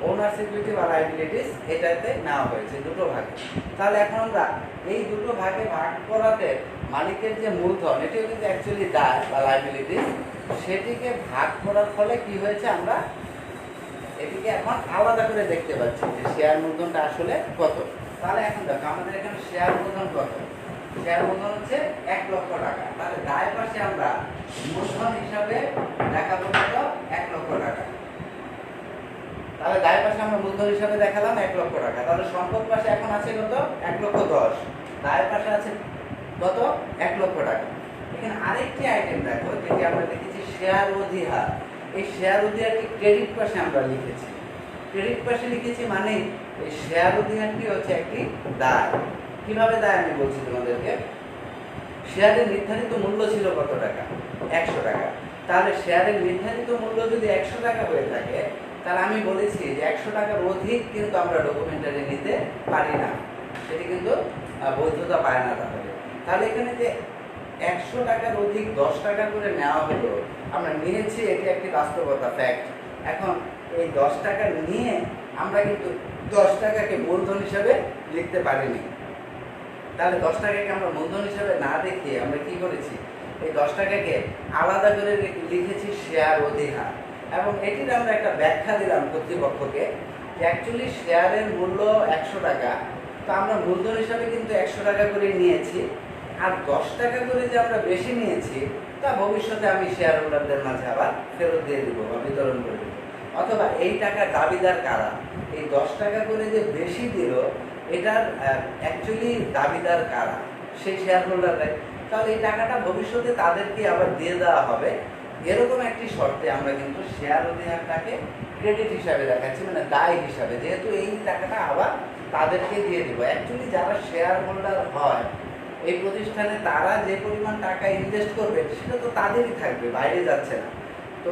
ওনার সিকিউরিটি বা লাইবিলিটিস এটাতে নেওয়া হয়েছে দুটো ভাগে। তাহলে এখন আমরা এই দুটো ভাগে ভাগ করাতে মালিকের যে মূলধন এটিও কিন্তু অ্যাকচুয়ালি দায় বা লাইবিলিটিস, সেটিকে ভাগ করার ফলে কি হয়েছে, আমরা এটিকে এখন আলাদা করে দেখতে পাচ্ছি যে শেয়ার মূলধনটা আসলে কত। তাহলে এখন দেখো আমাদের এখানে শেয়ার মূলধন কত, শেয়ার মূলধন হচ্ছে 1 লক্ষ টাকা। তাহলে দায় পাশে আমরা মূলধন হিসাবে দেখাবো কত? 1 লক্ষ টাকা। তাহলে দায় পাশে আমরা মূলধন হিসাবে দেখালাম 1 লক্ষ টাকা। তাহলে সম্পদ পাশে এখন আছে কত? 1,10,000। দায় পাশে আছে কত? 1 লক্ষ টাকা। এখানে আরেকটি আইটেম দেখো, যেটি আমরা লিখেছি শেয়ার অধিহার। এই শেয়ার অধিহারটি ক্রেডিট পাশে আমরা লিখেছি। ক্রেডিট পাশে লিখেছি মানে এই শেয়ার অধিহারটি হচ্ছে একটি দায়। কিভাবে দায় আমি বলছি তোমাদেরকে। শেয়ারের নির্ধারিত মূল্য ছিল কত টাকা? 100 টাকা। তাহলে শেয়ারের নির্ধারিত মূল্য যদি 100 টাকা হয়ে থাকে, তাহলে আমি বলেছি যে 100 টাকার অধিক কিন্তু আমরা ডকুমেন্টারি নিতে পারি না, সেটি কিন্তু বৈধতা পায় না। তাহলে এখানে যে 100 টাকার অধিক 10 টাকা করে নেওয়া হলো, আমরা নিয়েছি, এটি একটি বাস্তবতা, ফ্যাক্ট। এখন এই 10 টাকা নিয়ে আমরা কিন্তু 10 টাকাকে মূলধন হিসাবে লিখতে পারিনি। তাহলে 10 টাকাকে আমরা মূলধন হিসাবে না দেখিয়ে আমরা কি করেছি? এই 10 টাকাকে আলাদা করে লিখেছি শেয়ার অধিহার। এবং এটির আমরা একটা ব্যাখ্যা দিলাম কর্তৃপক্ষকে যে অ্যাকচুয়ালি শেয়ারের মূল্য 100 টাকা, তো আমরা মূলধন হিসাবে কিন্তু 100 টাকা করে নিয়েছি, আর 10 টাকা করে যে আমরা বেশি নিয়েছি তা ভবিষ্যতে আমি শেয়ার হোল্ডারদের মাঝে আবার ফেরত দিয়ে দিব বা বিতরণ করে দেবো। অথবা এই টাকার দাবিদার কারা? এই 10 টাকা করে যে বেশি দিল এটার অ্যাকচুয়ালি দাবিদার কারা? সেই শেয়ার হোল্ডাররাই। তাহলে এই টাকাটা ভবিষ্যতে তাদেরকে আবার দিয়ে দেওয়া হবে, এরকম একটি শর্তে আমরা কিন্তু শেয়ার অধিহারটাকে ক্রেডিট হিসাবে দেখাচ্ছি, মানে দায় হিসাবে, যেহেতু এই টাকাটা আবার তাদেরকে দিয়ে দিব। অ্যাকচুয়ালি যারা শেয়ার হোল্ডার হয় এই প্রতিষ্ঠানে, তারা যে পরিমাণ টাকা ইনভেস্ট করবে সেটা তো তাদেরই থাকবে, বাইরে যাচ্ছে না। তো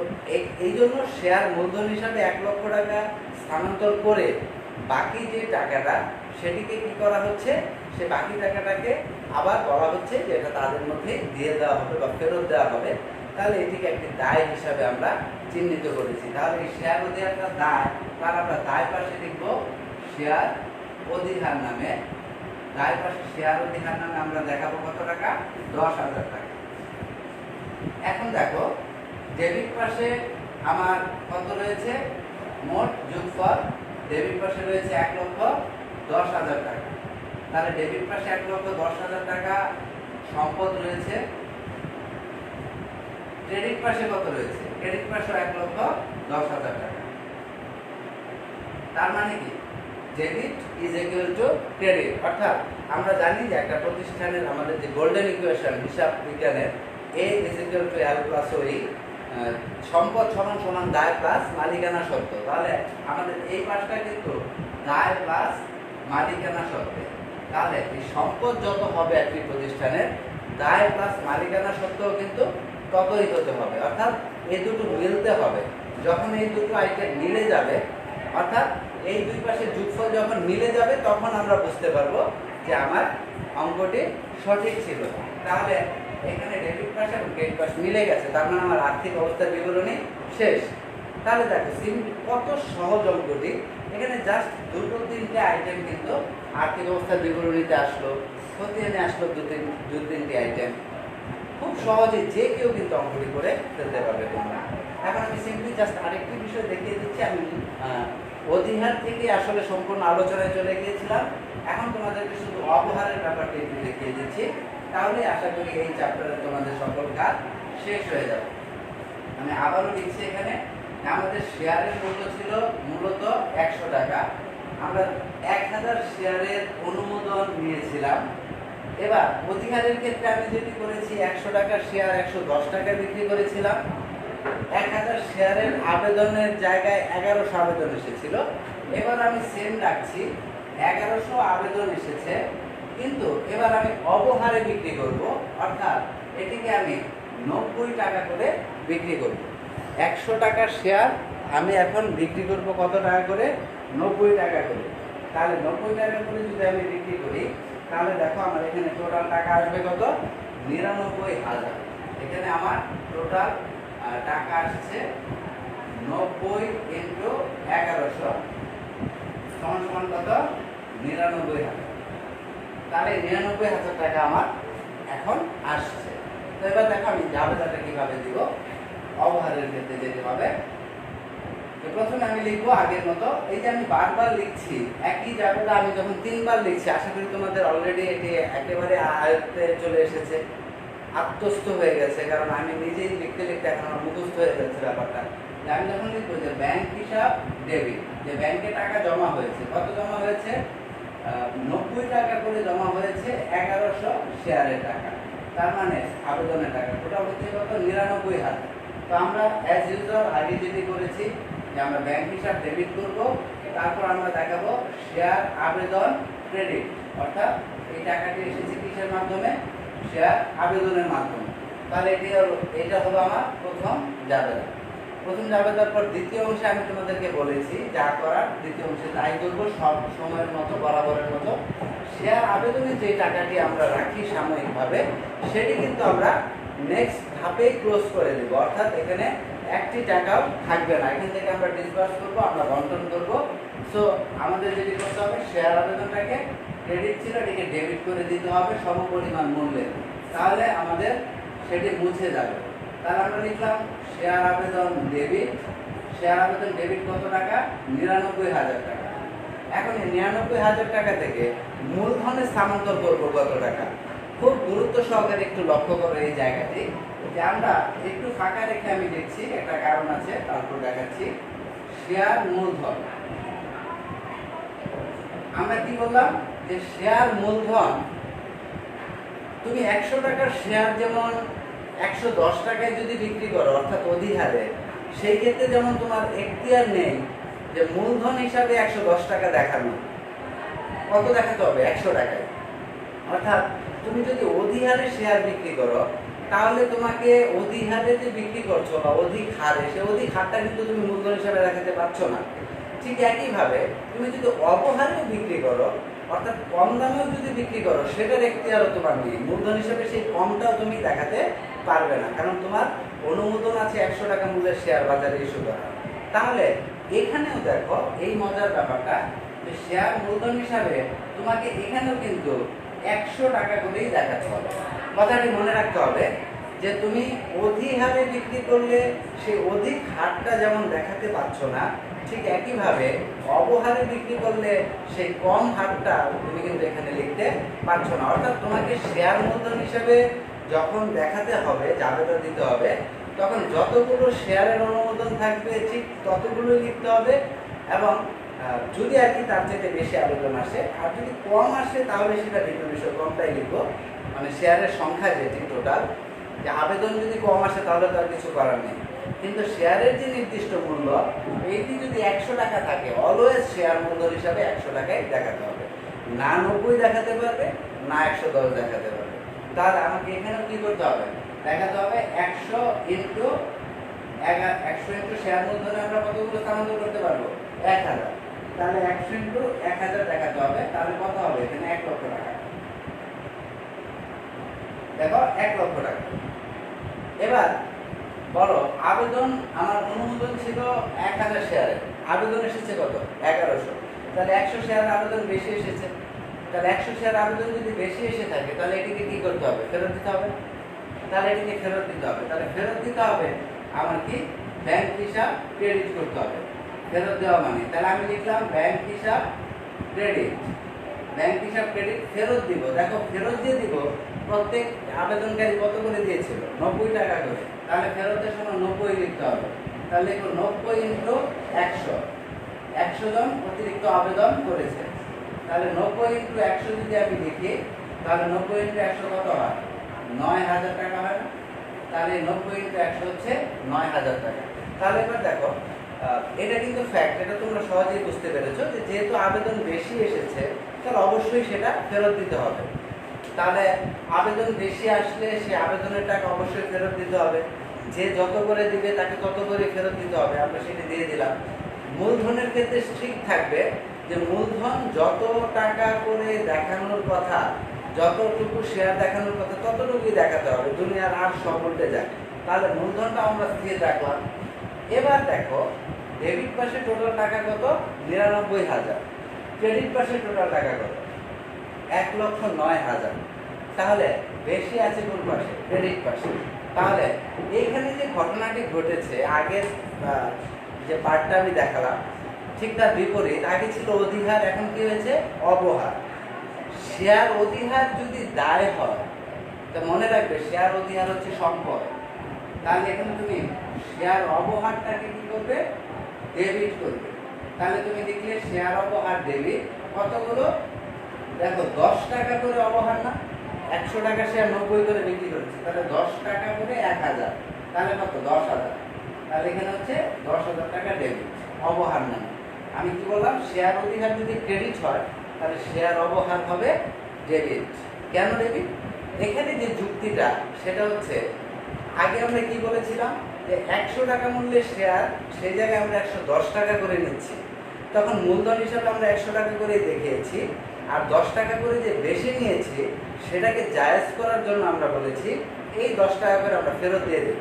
এই জন্য শেয়ার মূলধন হিসাবে 1 লক্ষ টাকা স্থানান্তর করে বাকি যে টাকাটা সেটিকে কি করা হচ্ছে? সে বাকি টাকাটাকে আবার বলা হচ্ছে যে এটা তাদের মধ্যে দিয়ে দেওয়া হবে বা ফেরত দেওয়া হবে। তাহলে এটিকে একটি দায় হিসাবে আমরা চিহ্নিত করেছি। তাহলে এই শেয়ার অধিহারটা দায়, তার আমরা দায় পাশে লিখব শেয়ার অধিহার নামে। দায় পাশে শেয়ার অধিহার নামে আমরা দেখাবো কত টাকা? 10,000 টাকা। এখন দেখো ডেবিট পাশে আমার কত রয়েছে? মোট যোগফল ডেবিট পাশে রয়েছে 1,10,000 টাকা। তাহলে ডেবিট পাশে 1,10,000 টাকা সম্পদ রয়েছে। ক্রেডিট পাশে কত রয়েছে? ক্রেডিট পাশে 1,10,000 টাকা। তার মানে কি? Debit is equal to credit. অর্থাৎ আমরা জানি যে একটা প্রতিষ্ঠানের আমাদের যে গোল্ডেন ইকুয়েশন হিসাব বিজ্ঞানের, A is equal to L plus OE, সম্পদ সমান সমান দায় প্লাস মালিকানা সত্ত্ব। তাহলে আমাদের এই পাশটা কিন্তু দায় প্লাস মালিকানা সত্ত্বে। তাহলে এই সম্পদ যত হবে একটি প্রতিষ্ঠানের, দায় প্লাস মালিকানা সত্ত্বেও কিন্তু ততই হতে হবে। অর্থাৎ এই দুটো মিলতে হবে। যখন এই দুটো আইটেম মিলে যাবে, অর্থাৎ এই দুই পাশে যোগফল যখন মিলে যাবে, তখন আমরা বুঝতে পারবো যে আমার অঙ্কটি সঠিক ছিল। তাহলে এখানে ডেবিট পাশ এবং ক্রেডিট পাশ মিলে গেছে, তার মানে আমার আর্থিক অবস্থার বিবরণী শেষ। তাহলে দেখো কত সহজ অঙ্কটি। এখানে জাস্ট 2-3টে আইটেম কিন্তু আর্থিক অবস্থার বিবরণীতে আসলো, খতিয়ানে আসলো 2-3টি আইটেম। খুব সহজে যে কেউ কিন্তু অঙ্কটি করে ফেলতে পারবে তোমরা। এখন আমি সিম্পলি জাস্ট আরেকটি বিষয় দেখিয়ে দিচ্ছি। আমি অধিহার থেকে আসলে সম্পূর্ণ আলোচনায় চলে গিয়েছিলাম, এখন তোমাদেরকে শুধু অবহারের ব্যাপারটি একটু দেখিয়ে দিচ্ছি। তাহলে আশা করি এই চ্যাপ্টারে তোমাদের সকল কাজ শেষ হয়ে যাবে। আমি আবারও লিখছি এখানে, আমাদের শেয়ারের মূল্য ছিল মূলত 100 টাকা। আমরা 1000 শেয়ারের অনুমোদন নিয়েছিলাম। এবার অধিহারের ক্ষেত্রে আমি যেটি করেছি, 100 টাকার শেয়ার 110 টাকায় বিক্রি করেছিলাম। 1000 শেয়ারের আবেদনের জায়গায় 1100 আবেদন এসেছিল। এবার আমি সেম রাখছি, 1100 আবেদন এসেছে, কিন্তু এবার আমি অবহারে বিক্রি করব। অর্থাৎ এটিকে আমি 90 টাকা করে বিক্রি করব। 100 টাকার শেয়ার আমি এখন বিক্রি করব কত টাকা করে? 90 টাকা করে। তাহলে 90 টাকা করে যদি আমি বিক্রি করি, তাহলে দেখো আমার এখানে টোটাল টাকা আসবে কত? 99,000। এখানে আমার টোটাল টাকা আসছে 90 ইন্টু 1100 সমান সমান কত? 99,000। তাহলে 99,000 টাকা আমার এখন আসছে। তো এবার দেখো আমি জাবেদাটা কিভাবে দিব। অবহারের ক্ষেত্রে যেতে হবে, প্রথমে আমি লিখবো আগের মতো। এই যে আমি বারবার লিখছি একই জায়গাটা, আমি যখন 3 বার লিখছি, আশা করি তোমাদের অলরেডি এটি একেবারে আয়ত্তে চলে এসেছে, আত্মস্থ হয়ে গেছে। কারণ আমি নিজেই লিখতে লিখতে এখন আমার মুখস্থ হয়ে যাচ্ছে ব্যাপারটা। আমি যখন লিখবো যে ব্যাংক হিসাব ডেবিট, যে ব্যাংকে টাকা জমা হয়েছে, কত জমা হয়েছে, 90 টাকা করে জমা হয়েছে, 1100 শেয়ারের টাকা, তার মানে আবেদনের টাকা ওটা হচ্ছে কত, 99,000। তো আমরা অ্যাজ ইউজুয়াল আগে যেটি করেছি যে আমরা ব্যাংক হিসাব ডেবিট করব, তারপর আমরা দেখাবো শেয়ার আবেদন ক্রেডিট, অর্থাৎ এই টাকাটি এসেছে কিসের মাধ্যমে, শেয়ার আবেদনের মাধ্যমে। তাহলে এটা হলো আমার প্রথম জাবেদা। প্রথম জাবেদার পর দ্বিতীয় অংশে আমি তোমাদেরকে বলেছি যা করার, দ্বিতীয় অংশে তাই করবো সব সময়ের মতো, বরাবরের মতো। শেয়ার আবেদনে যে টাকাটি আমরা রাখি সাময়িকভাবে, সেটি কিন্তু আমরা নেক্সট ধাপেই ক্লোজ করে দেব, অর্থাৎ এখানে একটি টাকাও থাকবে না। এখান থেকে আমরা ডিসবার্স করবো, আমরা বন্টন করবো। সো আমাদের যেটি করতে হবে, শেয়ার আবেদনটাকে ক্রেডিট ছিল, এটিকে ডেবিট করে দিতে হবে সমপরিমাণ মূল্যে, তাহলে আমাদের সেটি মুছে যাবে। তাহলে আমরা লিখলাম শেয়ার আবেদন ডেবিট, শেয়ার আবেদন ডেবিট কত টাকা, 99,000 টাকা। এখন এই 99,000 টাকা থেকে মূলধনে স্থানান্তর করবো কত টাকা। খুব গুরুত্ব সহকারে একটু লক্ষ্য করো এই জায়গাটি, যে আমরা একটু ফাঁকা রেখে আমি দেখছি, একটা কারণ আছে, তারপর দেখাচ্ছি। শেয়ার মূলধন, আমরা কি বললাম যে শেয়ার মূলধন, তুমি 100 টাকার শেয়ার যেমন 110 টাকায় যদি বিক্রি করো, অর্থাৎ অধিহারে, সেই ক্ষেত্রে যেমন তোমার এখতিয়ার নেই যে মূলধন হিসাবে 110 টাকা দেখানো, কত দেখাতে হবে, 100 টাকায়। অর্থাৎ তুমি যদি অধিহারে শেয়ার বিক্রি করো, তাহলে তোমাকে অধিহারে যে বিক্রি করছো বা অধিক হারে, সে অধিক হারটা কিন্তু তুমি মূলধন হিসাবে দেখাতে পারছো না। ঠিক একইভাবে তুমি যদি অবহারে বিক্রি করো, অর্থাৎ কম দামেও যদি বিক্রি করো, সেটার এখতিয়ারও তোমার নেই, মূলধন হিসাবে সেই কমটাও তুমি দেখাতে পারবে না, কারণ তোমার অনুমোদন আছে 100 টাকা মূল্যের শেয়ার বাজারে ইস্যু করা। তাহলে এখানেও দেখো এই মজার ব্যাপারটা, যে শেয়ার মূলধন হিসাবে তোমাকে এখানেও কিন্তু 100 টাকা করেই দেখাতে হবে। কথাটি মনে রাখতে হবে যে তুমি অধিক হারে বিক্রি করলে সেই অধিক হারটা যেমন দেখাতে পারছো না, ঠিক একইভাবে অবহারে বিক্রি করলে সেই কম হারটা তুমি কিন্তু এখানে লিখতে পারছো না। অর্থাৎ তোমাকে শেয়ার মূলধন হিসাবে যখন দেখাতে হবে, জাবেদা দিতে হবে, তখন যতগুলো শেয়ারের অনুমোদন থাকবে ঠিক ততগুলোই লিখতে হবে। এবং যদি আর কি তার চাইতে বেশি আবেদন আসে, আর যদি কম আসে তাহলে সেটা ভিন্ন বিষয়, কমটাই লিখবো, মানে শেয়ারের সংখ্যা যেটি টোটাল। যে আবেদন যদি কম আসে তাহলে তো আর কিছু করার নেই, কিন্তু শেয়ারের যে নির্দিষ্ট মূল্য, এইটি যদি 100 টাকা থাকে, অলওয়েজ শেয়ার মূলধন হিসাবে 100 টাকায় দেখাতে হবে, না 90 দেখাতে পারবে, না 110 দেখাতে পারবে। তাহলে আমাকে এখানে কি করতে হবে, দেখাতে হবে 100 ইন্টু শেয়ার মূলধনে আমরা কতগুলো স্থানান্তর করতে পারবো, 1000। তাহলে 100 ইন্টু 1000 দেখাতে হবে, তাহলে কত হবে, এখানে 1 লক্ষ টাকা। দেখো 1 লক্ষ টাকা। এবার বলো, আবেদন আমার অনুমোদন ছিল 1000 শেয়ারের, আবেদন এসেছে কত, 1100। তাহলে 100 শেয়ার আবেদন বেশি এসেছে। তাহলে 100 শেয়ার আবেদন যদি বেশি এসে থাকে, তাহলে এটিকে কি করতে হবে, ফেরত দিতে হবে। তাহলে এটিকে ফেরত দিতে হবে। তাহলে ফেরত দিতে হবে আমার কি, ব্যাংক হিসাব ক্রেডিট করতে হবে, ফেরত দেওয়া মানে। তাহলে আমি লিখলাম ব্যাংক হিসাব ক্রেডিট, ব্যাংক হিসাব ক্রেডিট ফেরত দিব। দেখো ফেরত দিয়ে দিব, প্রত্যেক আবেদনকারী কত করে দিয়েছিল, 90 টাকা করে। তাহলে ফেরতের সময় 90 লিখতে হবে। তাহলে 90 ইন্টু 100, 100 জন অতিরিক্ত আবেদন করেছে। তাহলে 90 ইন্টু 100 যদি আমি লিখি, তাহলে 90 ইন্টু 100 কত হয়, 9000 টাকা হয় না। তাহলে 90 ইন্টু 100 হচ্ছে 9000 টাকা। তাহলে এবার দেখো, এটা কিন্তু ফ্যাক্ট, এটা তোমরা সহজেই বুঝতে পেরেছো যে যেহেতু আবেদন বেশি এসেছে, তাহলে অবশ্যই সেটা ফেরত দিতে হবে। তাহলে আবেদন বেশি আসলে সে আবেদনের টাকা অবশ্যই ফেরত দিতে হবে, যে যত করে দিবে তাকে তত করে ফেরত দিতে হবে, আমরা সেটা দিয়ে দিলাম। মূলধনের ক্ষেত্রে স্ট্রিক্ট থাকবে যে মূলধন যত টাকা করে দেখানোর কথা, যতটুকু শেয়ার দেখানোর কথা, ততটুকুই দেখাতে হবে, দুনিয়ার আর সব উল্টে যায়। তাহলে মূলধনটা আমরা স্থির রাখলাম। এবার দেখো ডেবিট পাশে টোটাল টাকা কত, 99,000। ক্রেডিট পাশে টোটাল টাকা কত, 1,09,000। তাহলে বেশি আছে কোন পাশে, ক্রেডিট পাশে। তাহলে এইখানে যে ঘটনাটি ঘটেছে, আগের যে পার্টটা আমি দেখালাম ঠিক তার বিপরীত। আগে ছিল অধিহার, এখন কি হয়েছে অবহার। শেয়ার অধিহার যদি দায় হয়, তা মনে রাখবে শেয়ার অধিহার হচ্ছে সম্পদ। তাহলে এখানে তুমি শেয়ার অবহারটাকে কি করবে, ডেবিট করবে। তাহলে তুমি লিখলে শেয়ার অবহার ডেবিট কতগুলো, দেখো 10 টাকা করে অবহার না, 100 টাকা শেয়ার 90 করে বিক্রি করেছে, তাহলে 10 টাকা করে 1000, তাহলে কত 10,000। তাহলে এখানে হচ্ছে 10,000 টাকা ডেবিট অবহার না। আমি কি বললাম, শেয়ার অধিহার যদি ক্রেডিট হয় তাহলে শেয়ার অবহার হবে ডেবিট। কেন ডেবিট? এখানে যে যুক্তিটা সেটা হচ্ছে, আগে আমরা কি বলেছিলাম যে 100 টাকা মূল্যের শেয়ার, সেই জায়গায় আমরা 110 টাকা করে নিচ্ছি, তখন মূলধন হিসাবে আমরা 100 টাকা করে দেখিয়েছি, আর 10 টাকা করে যে বেশি নিয়েছি সেটাকে জায়েজ করার জন্য আমরা বলেছি এই 10 টাকা করে আমরা ফেরত দিয়ে দেব।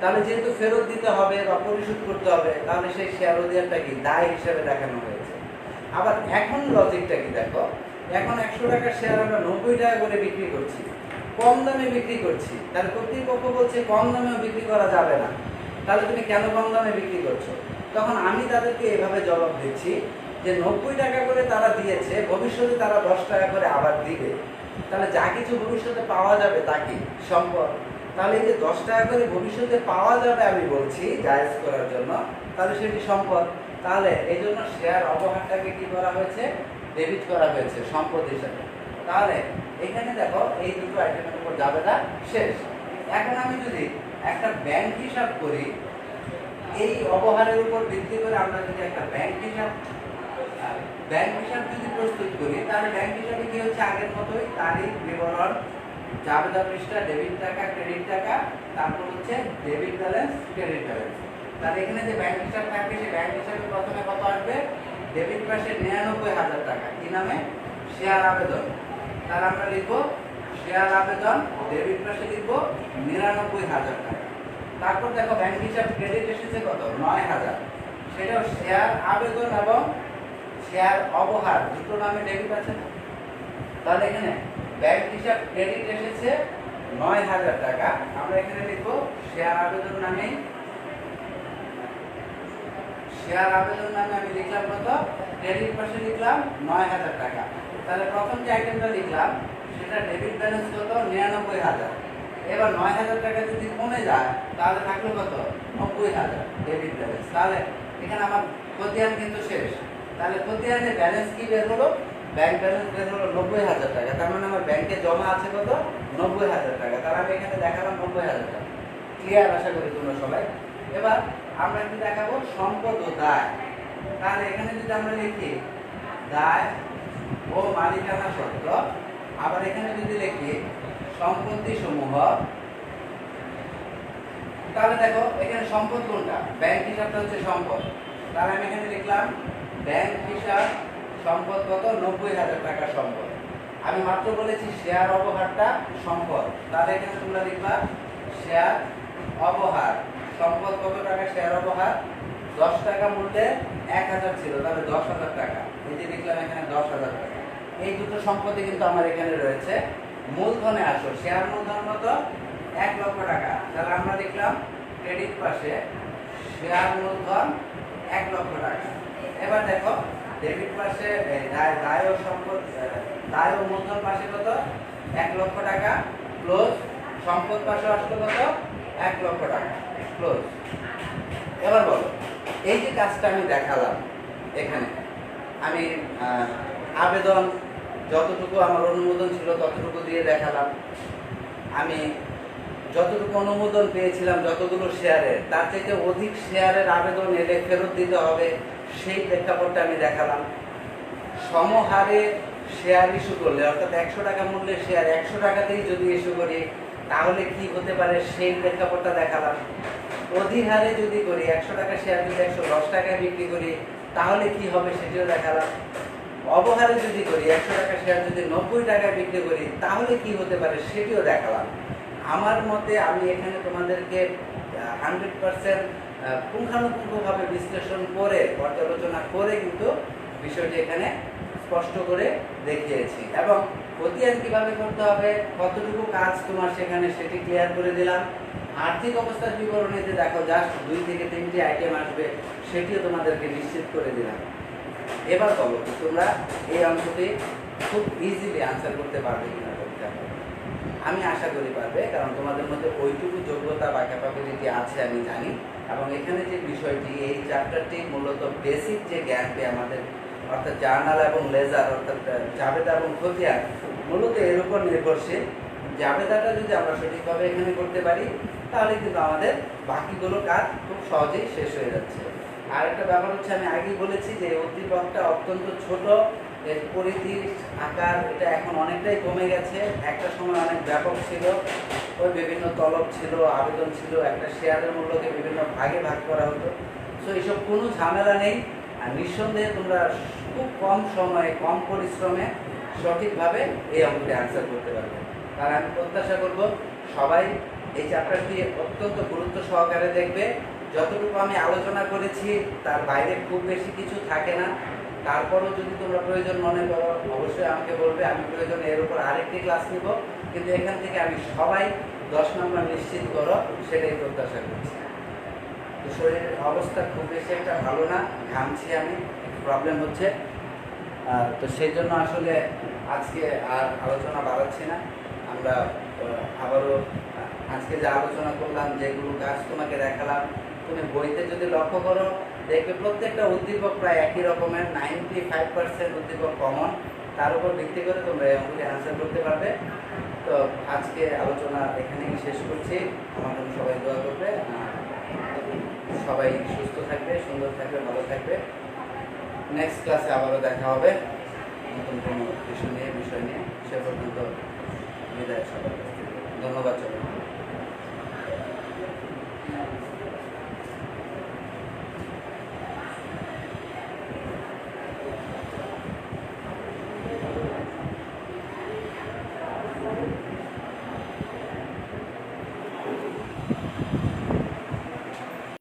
তাহলে যেহেতু ফেরত দিতে হবে বা পরিশোধ করতে হবে, তাহলে সেই শেয়ার অধিহারটা কি দায় হিসাবে দেখানো হয়েছে। আবার এখন লজিকটা কি দেখো, এখন 100 টাকার শেয়ার আমরা 90 টাকা করে বিক্রি করছি, কম দামে বিক্রি করছি। তাহলে কর্তৃপক্ষ বলছে কম দামেও বিক্রি করা যাবে না, তাহলে তুমি কেন কম দামে বিক্রি করছো? তখন আমি তাদেরকে এভাবে জবাব দিচ্ছি যে 90 টাকা করে তারা দিয়েছে, ভবিষ্যতে তারা 10 টাকা করে আবার দিবে। তাহলে যা কিছু ভবিষ্যতে পাওয়া যাবে তা কি সম্পদ। তাহলে এই যে 10 টাকা করে ভবিষ্যতে পাওয়া যাবে আমি বলছি জায়েজ করার জন্য, তাহলে সেটি সম্পদ। তাহলে এই জন্য শেয়ার অবহারটাকে কি করা হয়েছে, ডেবিট করা হয়েছে সম্পদ হিসাবে। তাহলে এখানে দেখো এই দুটো আইটেমের উপর যাবেটা শেষ। এখন আমি যদি একটা ব্যাংক হিসাব করি, এই অবহারের উপর ভিত্তি করে আমরা যদি একটা ব্যাংক হিসাব যদি প্রস্তুত করি, তাহলে ব্যাংক হিসাবে কি হচ্ছে আগের মতোই তারিখ, বিবরণ, জাবেদা পৃষ্ঠা, ডেবিট টাকা, ক্রেডিট টাকা, তারপর হচ্ছে ডেবিট ব্যালেন্স, ক্রেডিট ব্যালেন্স। তাহলে এখানে যে ব্যাংক হিসাব থাকবে সেই ব্যাংক হিসাবে প্রথমে কত আসবে, ডেবিট পাশে 99,000 টাকা, কি নামে, শেয়ার আবেদন। তাহলে আমরা লিখবো শেয়ার আবেদন, ডেবিট পাশে লিখবো 99,000 টাকা। তারপর দেখো ব্যাংক হিসাব ক্রেডিট এসেছে কত, 9,000, সেটাও শেয়ার আবেদন এবং শেয়ার অবহার দুটো নামে ডেবিট আছে। তাহলে এখানে ব্যাংক হিসাব ক্রেডিট এসেছে 9,000 টাকা, আমরা এখানে লিখবো শেয়ার আবেদন নামে, শেয়ার আবেদন নামে আমি লিখলাম কত, ক্রেডিট পাশে লিখলাম 9,000 টাকা। তাহলে প্রথম যে আইটেমটা লিখলাম সেটা ডেবিট ব্যালেন্স কত, 99,000। এবার 9,000 টাকা যদি কমে যায় তাহলে থাকলো কত, 90,000 ডেবিট ব্যালেন্স। তাহলে এখানে আমার খতিয়ান কিন্তু শেষ। তাহলে খতিয়ানের ব্যালেন্স কি বের হলো, ব্যাংক ব্যালেন্স বের হলো 90,000 টাকা। তার মানে আমার ব্যাংকে জমা আছে কত, 90,000 টাকা। তাহলে আমি এখানে দেখালাম 90,000 টাকা। ক্লিয়ার আশা করি তোমরা সবাই। এবার আমরা কি দেখাবো, সম্পদ ও দায়। তাহলে এখানে যদি আমরা লিখি দায় ও মালিকানা সত্ত্ব, আবার এখানে যদি লিখি সম্পত্তি সমূহ, তাহলে দেখো এখানে সম্পদ কোনটা, ব্যাংক হিসাবটা হচ্ছে সম্পদ। তাহলে আমি এখানে লিখলাম ব্যাংক হিসাব সম্পদ কত, 90,000 টাকা সম্পদ। আমি মাত্র বলেছি শেয়ার অবহারটা সম্পদ, তাহলে এখানে তোমরা লিখবা শেয়ার অবহার সম্পদ কত টাকা, শেয়ার অবহার 10 টাকা মূল্যে 1,000 ছিল, তাহলে 10,000 টাকা। এই যে লিখলাম এখানে 10,000 টাকা। এই দুটো সম্পত্তি কিন্তু আমার এখানে রয়েছে। মূলধনে আসো, শেয়ার মূলধন কত, 1 লক্ষ টাকা। তাহলে আমরা লিখলাম ক্রেডিট পাশে শেয়ার মূলধন 1 লক্ষ টাকা। এবার দেখো ডেবিট পাশে দায় ও সম্পদ, দায় ও মূলধন পাশে কত, 1 লক্ষ টাকা, ক্লোজ। সম্পদ পাশে আসলো কত, 1 লক্ষ টাকা, ক্লোজ। এবার বলো এই যে কাজটা আমি দেখালাম, এখানে আমি আবেদন যতটুকু আমার অনুমোদন ছিল ততটুকু দিয়ে দেখালাম, আমি যতটুকু অনুমোদন পেয়েছিলাম যতগুলো শেয়ারের, তার থেকে অধিক শেয়ারের আবেদন এলে ফেরত দিতে হবে সেই প্রেক্ষাপটটা আমি দেখালাম। সমহারে শেয়ার ইস্যু করলে, অর্থাৎ 100 টাকা মূল্যের শেয়ার 100 টাকাতেই যদি ইস্যু করি তাহলে কি হতে পারে সেই প্রেক্ষাপটটা দেখালাম। অধিহারে যদি করি, 100 টাকা শেয়ার যদি 110 টাকায় বিক্রি করি তাহলে কি হবে সেটিও দেখালাম। অবহারে যদি করি, 100 টাকা শেয়ার যদি 90 টাকায় বিক্রি করি তাহলে কি হতে পারে সেটিও দেখালাম। আমার মতে আমি এখানে তোমাদেরকে 100% পুঙ্খানুপুঙ্খভাবে বিশ্লেষণ করে, পর্যালোচনা করে কিন্তু বিষয়টি এখানে স্পষ্ট করে দেখিয়েছি, এবং খতিয়ান কিভাবে করতে হবে, কতটুকু কাজ তোমার সেখানে সেটি ক্লিয়ার করে দিলাম। আর্থিক অবস্থার বিবরণীতে দেখো জাস্ট 2 থেকে 3টি আইটেম আসবে, সেটিও তোমাদেরকে নিশ্চিত করে দিলাম। এবার বলো তোমরা এই অঙ্কটি খুব ইজিলি আনসার করতে পারবে কিনা করতে হবে। আমি আশা করি পারবে, কারণ তোমাদের মধ্যে ওইটুকু যোগ্যতা বা ক্যাপাবিলিটি আছে আমি জানি। এবং এখানে যে বিষয়টি, এই চ্যাপ্টারটি মূলত বেসিক যে জ্ঞানটি আমাদের, অর্থাৎ জার্নাল এবং লেজার, অর্থাৎ জাবেদা এবং খতিয়ান, মূলত এর উপর নির্ভরশীল। জাবেদাটা যদি আমরা সঠিকভাবে এখানে করতে পারি, তাহলে কিন্তু আমাদের বাকিগুলো কাজ খুব সহজেই শেষ হয়ে যাচ্ছে। আর একটা ব্যাপার হচ্ছে, আমি আগেই বলেছি যে উদ্দীপকটা অত্যন্ত ছোট, এর পরিধি আকার এটা এখন অনেকটাই কমে গেছে। একটা সময় অনেক ব্যাপক ছিল, ওই বিভিন্ন তলব ছিল, আবেদন ছিল, একটা শেয়ারের মূল্যকে বিভিন্ন ভাগে ভাগ করা হতো। সো এইসব কোনো ঝামেলা নেই। আর নিঃসন্দেহে তোমরা খুব কম সময়ে কম পরিশ্রমে সঠিকভাবে এই অঙ্কটি আনসার করতে পারবে। আর আমি প্রত্যাশা করব সবাই এই চ্যাপ্টারটি অত্যন্ত গুরুত্ব সহকারে দেখবে। যতটুকু আমি আলোচনা করেছি তার বাইরে খুব বেশি কিছু থাকে না। তারপরও যদি তোমরা প্রয়োজন মনে করো, অবশ্যই আমাকে বলবে, আমি প্রয়োজনে এর উপর আরেকটি ক্লাস নিব। কিন্তু এখান থেকে আমি সবাই 10 নম্বর নিশ্চিত করো, সেটাই প্রত্যাশা করছি। তো শরীরের অবস্থা খুব বেশি একটা ভালো না, ঘামছি, আমি প্রবলেম হচ্ছে। তো সেই জন্য আসলে আজকে আর আলোচনা বাড়াচ্ছি না। আমরা আবারও আজকে যে আলোচনা করলাম, যেগুলো কাজ তোমাকে দেখালাম, তুমি বইতে যদি লক্ষ্য করো দেখবে প্রত্যেকটা উদ্দীপক প্রায় একই রকমের, 95% উদ্দীপক কমন। তার উপর ভিত্তি করে তোমরা এই অঙ্কটি আনসার করতে পারবে। তো আজকে আলোচনা এখানেই শেষ করছি। আমার জন্য সবাই দোয়া করবে, সবাই সুস্থ থাকবে, সুন্দর থাকবে, ভালো থাকবে। নেক্সট ক্লাসে আবারও দেখা হবে নতুন কোনো বিষয় নিয়ে। সে পর্যন্ত বিদায়, সবাই ধন্যবাদ।